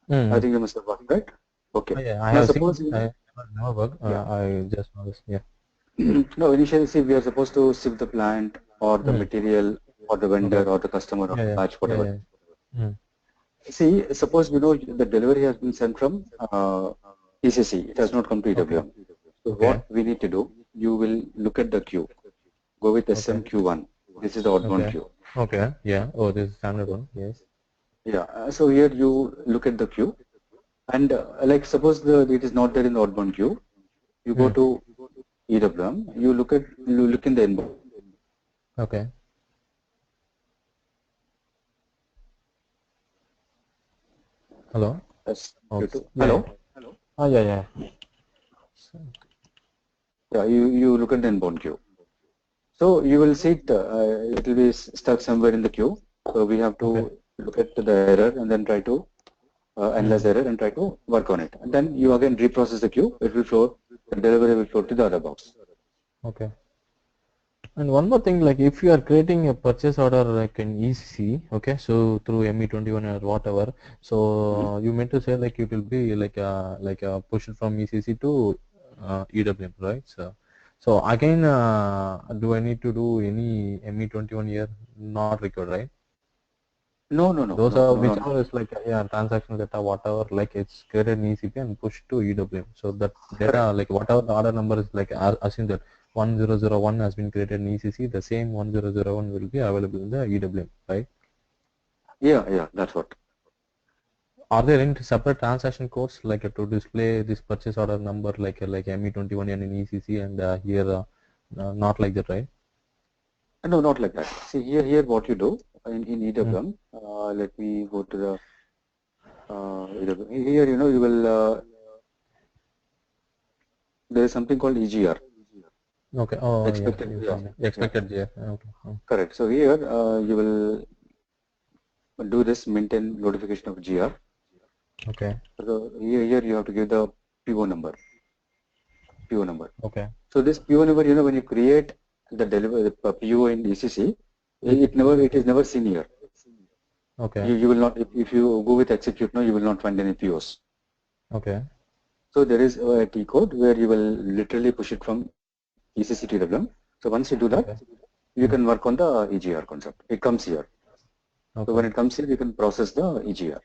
I Mm. think you must have worked, right? Okay. Yeah, I Now, have suppose, seen. I never work. yeah. I just noticed. Yeah. No, initially, see, we are supposed to ship the plant or the Mm. material or the vendor Okay. or the customer or Yeah, the yeah, batch, yeah, whatever. yeah. Mm. See, suppose the delivery has been sent from ECC. It has not come to Okay. EWM. So Okay. what we need to do, you will look at the queue. Go with Okay. SMQ1. This is the outbound Okay. queue. Okay. Yeah. Oh, this is standard one. Yes. Yeah. So here you look at the queue, and like suppose it is not there in the outbound queue. You go Mm. to EWM. You look in the inbox. Okay. Hello. Oh, SMQ2. yeah, yeah. Hello. Oh, yeah, yeah. Yeah. You look at the inbound queue. So you will see it will be stuck somewhere in the queue. So we have Okay. to look at the error and then try to analyze Mm. the error and try to work on it. And then you again reprocess the queue. It will flow, the delivery will flow to the other box. Okay. And one more thing, if you are creating a purchase order in ECC, okay, so through ME21 or whatever, Mhm. so you meant to say it will be pushed from ECC to EWM, right? So again, do I need to do any ME21 here? Not required, right? No, no, no, Those no, are no, no, no. whichever is yeah, transactional data, whatever, it's created in ECP and pushed to EWM. So that Correct. data, whatever the order number is, assume that 1001 has been created in ECC, the same 1001 will be available in the EWM, right? Yeah, yeah, that's what. Are there any separate transaction codes to display this purchase order number like ME21 and in ECC and here not like that, right? No, not like that. See here what you do in Mm. EWM. Let me go to the EWM. Here you will there is something called EGR, Okay. Oh yeah, expected. you Yeah, told me. yeah, Expected GF. Okay. Oh. correct. So here you will do this maintain notification of GR. Okay. So here you have to give the PO number. PO number. Okay. So this PO number, when you create the PO in ECC, ECC. it Okay. is never seen here. Okay. You will not if you go with execute now, you will not find any POs. Okay. So there is a T code where you will literally push it from ECC to EWM. So once you do that, Okay. you can work on the EGR concept. It comes here. So Okay. when it comes here, you can process the EGR.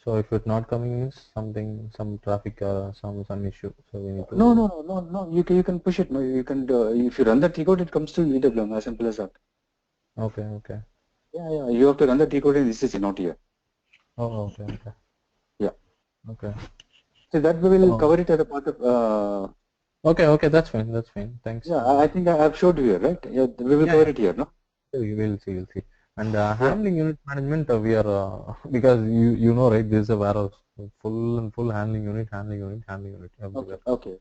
So if it's not coming means something, some traffic or some issue. So we need No, to. no, no, no, no. You can push it. No, you can. If you run the T code, it comes to EWM. As simple as that. Okay, okay. Yeah, yeah. You have to run the T code in ECC, not here. Oh, okay, okay, Yeah. okay. So that we will Oh, cover it as a part of. okay, okay. That's fine. That's fine. Thanks. Yeah, I think I have showed you here, right? Yeah, we will Yeah, cover yeah. it here, no? We will see, we'll see. And Yeah. handling unit management, we are because you know, right? This is a warehouse, full and full handling unit Okay. everywhere. Okay. Okay.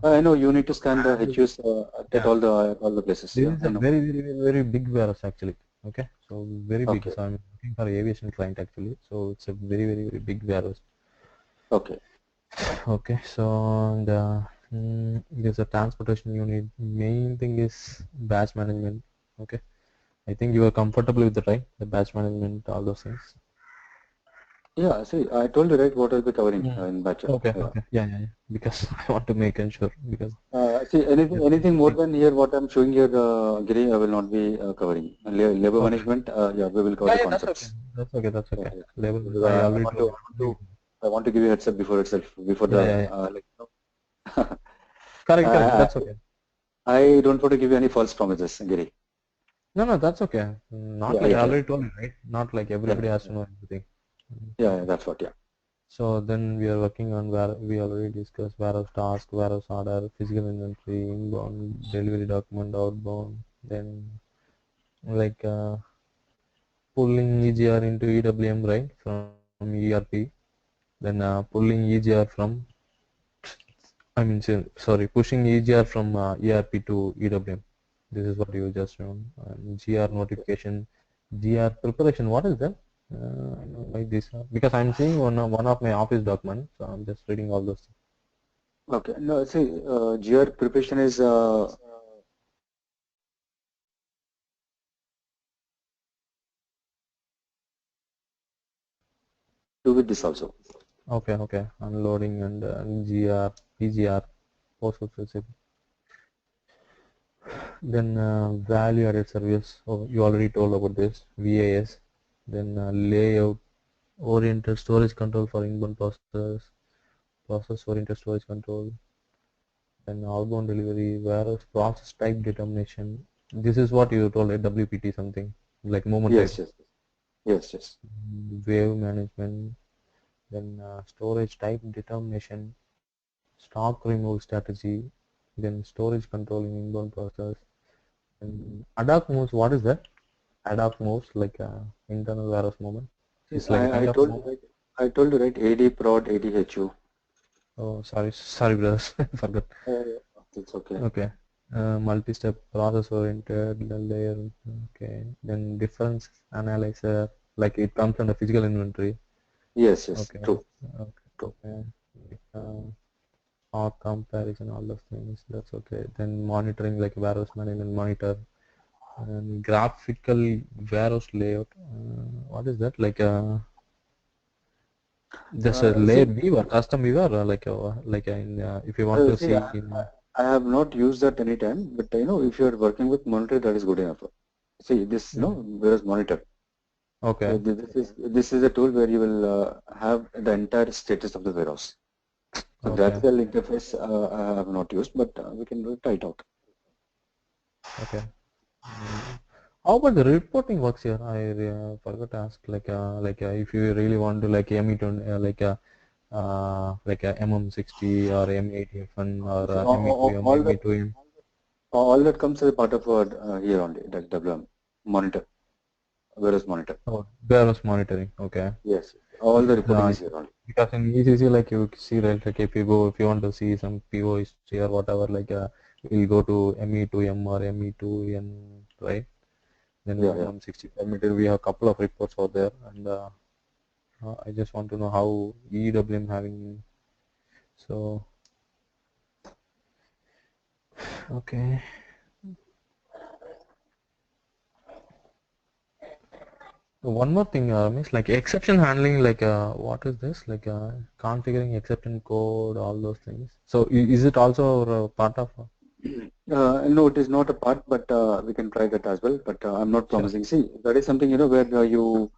I know you need to So scan the HUs at yeah, all the places. this Yeah, is I a know. very, very, very big warehouse actually. Okay, so very big. Okay. So I'm looking for aviation client actually. So it's a very, very, very big warehouse. Okay. Okay, so there's a transportation unit. Main thing is batch management. Okay, I think you are comfortable with the right, the batch management, all those things. Yeah. See, I told you right what I'll be covering Mm. in batch. Okay, Yeah. okay, yeah, yeah, yeah. Because I want to make sure because See, yes, anything more big. than here, what I'm showing here, Giri, I will not be covering. Labor Okay. management, yeah, we will cover Yeah, the yeah, that's okay. concepts. That's okay. That's Yeah, okay. yeah. Level, Because I I already want to, told. I want to give you heads up before itself, before the, Yeah, yeah, yeah. like, Correct, correct. I, That's okay. I don't want to give you any false promises, Giri. No, no, that's okay. Not Yeah, like I yeah, yeah, already told you, right? Not like yeah, everybody has yeah, to know everything. yeah, yeah, Okay. that's what, yeah. So then we are working on where we already discussed warehouse task, warehouse order, physical inventory, inbound, delivery document, outbound, then like pulling EGR into EWM, right, from ERP, then pulling EGR from, sorry, pushing EGR from ERP to EWM. This is what you just shown. GR notification, GR preparation. What is that? I know why this because I'm seeing one of my office documents, so I'm just reading all those. Okay, no, see, GR preparation is, do with this also. Okay, okay. Unloading and GR, PGR, post processing. Then value added service. Oh, you already told about this. VAS. Then layout oriented storage control for inbound process oriented storage control. Then outbound delivery, warehouse process type determination. This is what you told at WPT something like moment type. Yes, yes, yes, yes. Wave management. Then storage type determination, stock removal strategy, then storage control in inbound process, and adapt moves. What is that? Adapt moves like internal warehouse movement. See, It's like a kind of movement. I told you right, AD prod, ADHU. Oh, sorry, sorry, brothers, forgot. It's okay. Okay, multi-step process oriented layer. Okay, then difference analyzer, like it comes under physical inventory. Yes, yes, Okay, true, okay, true. okay. Or comparison, all those things. That's okay. Then monitoring like warehouse management monitor and graphical warehouse layout. What is that? Like just a See, layered view or custom view or if you want to see, see in. I have not used that any time, but if you are working with monitor, that is good enough. See, this, Mm. whereas monitor. So Okay. this is a tool where you will have the entire status of the warehouse. So Okay. graphical interface I have not used, but we can try it out. Okay. How about the reporting works here? I forgot to ask. If you really want to like ME20, like a MM60 or M80FN or See, ME2M, ME2M. all that comes as a part of here only, like WM monitor, warehouse monitor. Oh, warehouse monitoring. Okay. Yes, all the Because reporting is here only. in ECC, like you see, right, like if you want to see some PO history or whatever, we'll go to ME2M or ME2N, right? Then Yeah, yeah. MM65 meter, we have a couple of reports out there, and I just want to know how EWM having. So, okay. One more thing, Miss, like exception handling, what is this? Configuring exception code, all those things. So, is it also part of? No, it is not a part, but we can try that as well. But I'm not Sure. promising. See, that is something where you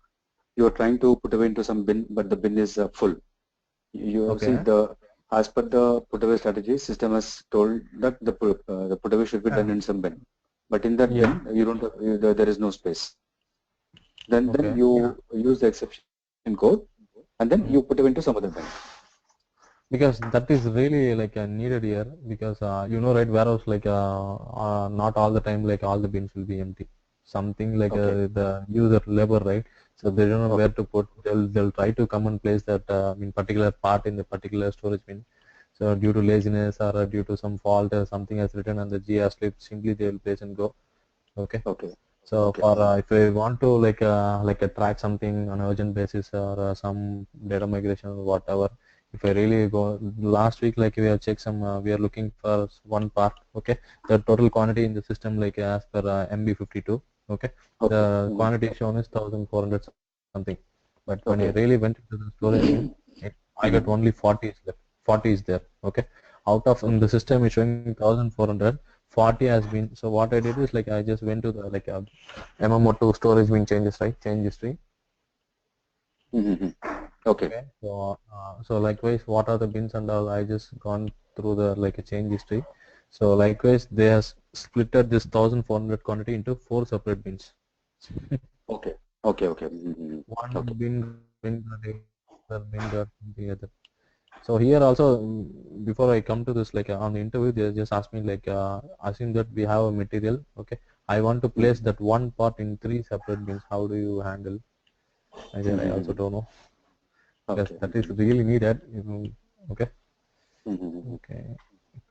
you are trying to put away into some bin, but the bin is full. You see Okay. the as per the put away strategy, system has told that the put away should be done in some bin, but in that Yeah. bin you don't have, there is no space. Then Okay. Yeah. you use the exception code, and then you put away into some other bin. Because that is really like needed here, because you know, right, warehouse like not all the time like all the bins will be empty, something like Okay, the user labor, right? So they don't know okay. where to put, they'll try to come and place that in particular part in the particular storage bin. So due to laziness or due to some fault or something has written on the GR slip, simply they will place and go. Okay. Okay. So Okay. for if I want to like track something on an urgent basis or some data migration or whatever, if I really go last week, like we have checked some, we are looking for one part. Okay, the total quantity in the system like as per MB52. Okay, Okay. the Mhm. quantity shown is 1400 something, but when I really Okay. went into the storage bin, I got only Mhm. 40 is left. 40 is there. Okay, out of in the Okay. system is showing 1400. 40 has been. So what I did is like I just went to the like MMO2 storage bin changes, right? Change history. Mhm. Okay. Okay. So so likewise, what are the bins and all? I just gone through the like a change history. So likewise, they have splitted this 1400 quantity into 4 separate bins. Okay. Okay. Okay. Mhm. One Okay. bin got bin got the other bin got the other. So here also, before I come to this, like on the interview, they just asked me like, assume that we have a material. Okay, I want to place Mhm. that one part in 3 separate bins. How do you handle? I said I also Mhm. don't know, because Okay. that is really needed. Okay, Mhm. okay.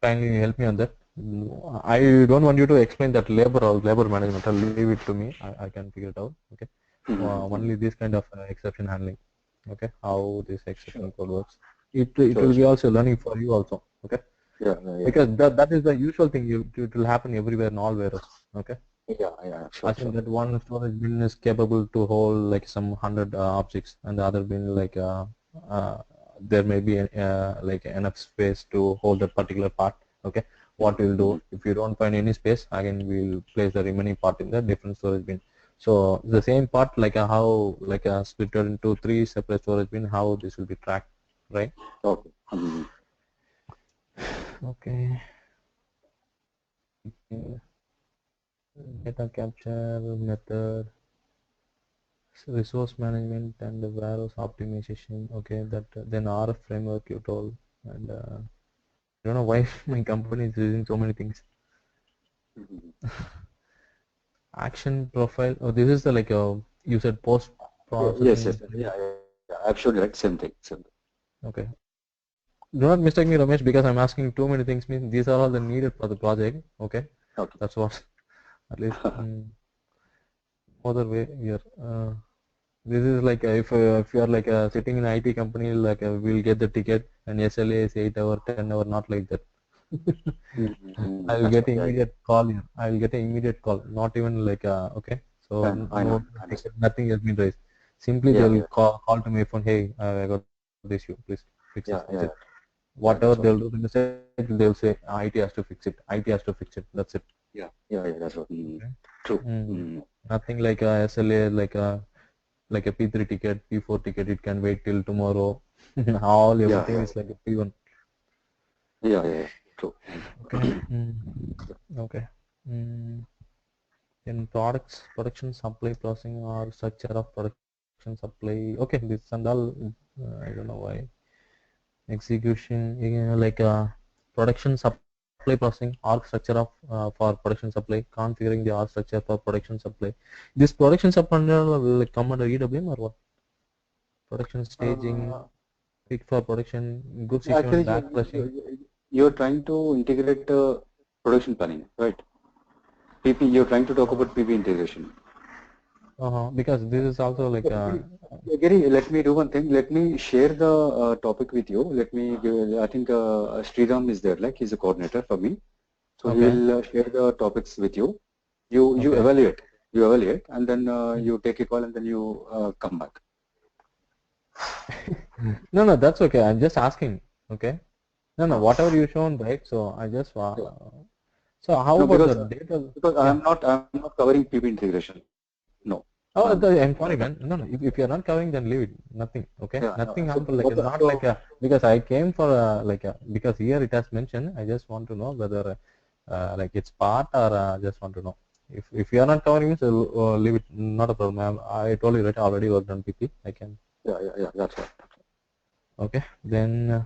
Kindly help me on that. I don't want you to explain that labor or labor management. I'll leave it to me. I can figure it out. Okay. Only Mhm. this kind of exception handling. Okay. How this exception Sure. code works. It Sure. will be Sure. also learning for you also. Okay. Yeah. Yeah. Yeah. Because that is the usual thing. It will happen everywhere in all warehouses. Okay. Yeah. Yeah. Sure. I think Sure. that one storage bin is capable to hold like some 100 objects, and the other bin like uh, there may be like enough space to hold that particular part. Okay, what we'll do, Mhm. if you don't find any space, again we'll place the remaining part in the different storage bin. So the same part like how like split into 3 separate storage bin, how this will be tracked, right? Okay. Mhm. Okay. Data capture method, resource management and the warehouse optimization. Okay, that then RF framework you told, and I don't know why my company is using so many things. Mhm. Action profile. Oh, this is the like you said post Yes. Yes. processing. Yeah. Yeah. Yeah. I've shown you right. Same thing. Same thing. Okay. Do not mistake me, Ramesh, because I'm asking too many things. Means these are all the needed for the project. Okay, Okay. that's what. At least other way here. This is like if you are like sitting in an IT company, like we'll get the ticket and SLA is 8 hour, 10 hour, not like that. I will That's get right. an Yeah. immediate call here. I will get an immediate call, not even like okay. So I know. no I ticket, understand. nothing has been raised. Simply Yeah. they'll Yeah. call to my phone. Hey, I got this issue. Please fix this. That's Yeah. it. Yeah. Yeah. Yeah. Whatever That's what. they'll do the mistake, they'll say IT has to fix it. IT has to fix it. That's it. Yeah. Yeah. Yeah. That's what. Okay. True. Mm. Nothing like a SLA, like a P3 ticket, P4 ticket. It can wait till tomorrow. All Yeah. everything Yeah. is like a P1. Yeah. Yeah. True. Okay. Okay. Mm. In products, production, supply, processing, or structure of production, supply. Okay, this and all. I don't know why. Execution, like production, supply, processing, org structure of for production supply, configuring the org structure for production supply. This production supply will like come under EWM or what? Production staging, Uh, pick for production, goods issue Actually, and back flushing. you're trying to integrate production planning, right? PP, you're trying to talk Uh, about PP integration. because this is also like Gary, let me do one thing. Let me share the topic with you. Let me give, I think Sriram is there, like he's a coordinator for me. So he okay, will share the topics with you. You okay. evaluate, and then Hmm. you take a call, and then you come back. No, no, that's okay. I'm just asking. Okay. No, no, Uh, whatever you shown, right? So I just yeah. so how No, about the data? because Yeah. I'm not covering PP integration. No. Oh, I'm sorry, man. No, no. If you're not covering, then leave it. Nothing. Okay. Yeah. Nothing So harmful. Like what it's the, not like so a, because I came for like a, because here it has mentioned. I just want to know whether like it's part or just want to know. If you are not covering it, so leave it. Not a problem. I told you right. I already worked on PP. I can. yeah, that's right. Okay. Then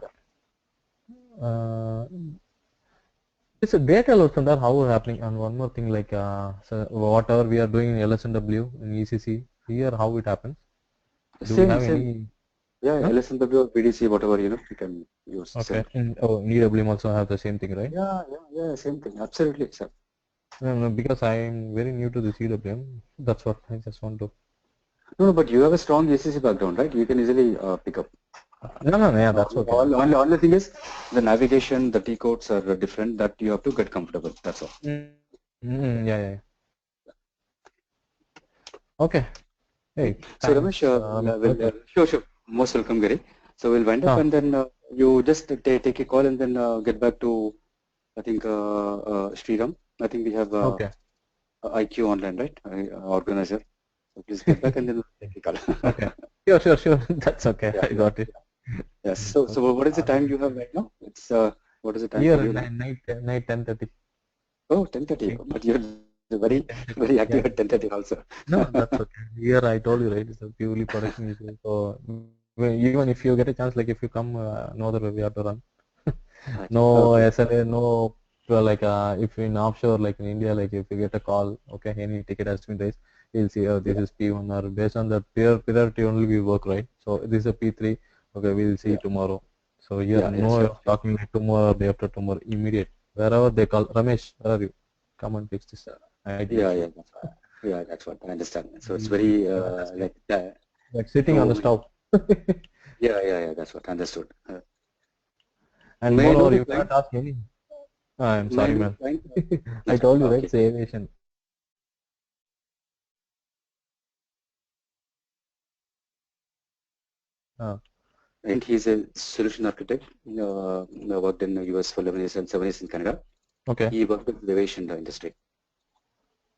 it's a data load from there. How happening? And one more thing, like so whatever we are doing in LSNW in ECC here, how it happens? Do we have Same. any? Yeah, No? LSMW or PDC, whatever, you can use Okay. same. Oh, in EWM also have the same thing, right? Yeah, same thing. Absolutely, sir. No, no, because I am very new to this EWM. That's what I just want to. No, but you have a strong ACC background, right? You can easily pick up. No, no, yeah, that's okay. Only thing is the navigation, the T codes are different. That you have to get comfortable. That's all. Yeah, yeah. Okay. Hey, Right. So thanks. Ramesh, Okay. sure. Most welcome, Gary. So we'll wind up Ah, and then you just take a call and then get back to I think Sriram. I think we have okay. IQ online, right? Organizer. So please get back and then we'll take a call. Okay. Sure. That's okay. Yeah, I got it. yes. So what is the time you have right now? It's what is the time for Here you now? night 10:30. Oh, 10:30. But you're very 10:30. very Yeah. active at 10:30 also. No, that's okay. Here I told you, right? It's a purely production issue. So even if you get a chance, like if you come, no other way we have to run. No Okay. SLA, no like if in offshore like in India, like if you get a call, okay, any ticket has been raised, you'll see oh this Yeah. is P1 or based on the priority only we work, right? So this is a P3, okay, we'll see Yeah. tomorrow. So here no Sure. talking like tomorrow or day after tomorrow, immediate. Wherever they call, Ramesh, where are you? Come and fix this ID issue. That's right. Yeah, that's what I understand. So it's Easy, very fantastic. Like sitting on the no. stove. That's what I understood. And May I know moreover, the you client? cannot ask any. I'm May I sorry, know the man. client? I That's fine. told you, right? Okay. It's aviation. Uh, And he's a solution architect. Worked in the US for 11 years and 7 years in Canada. okay. He worked with the aviation industry.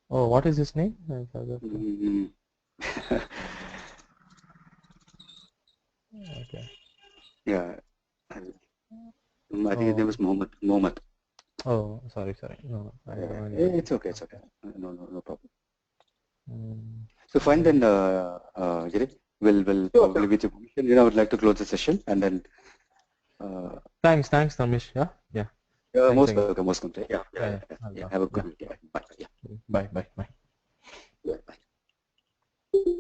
Oh, what is his name? I forgot. Mm. Okay. Yeah. I think his name Oh, is Mohammed. Mohammed. oh, sorry. No, I Yeah, have yeah. any idea. It's okay. It's okay. Okay. No problem. Mm, So fine then, then, Giri, we'll sure. probably with your permission, I would like to close the session and then uh, Thanks, Ramesh. Yeah. Thanks again. most welcome. I'll Yeah. talk. Have a Yeah. good week. Yeah. Bye. Yeah. Bye. Yeah. Bye.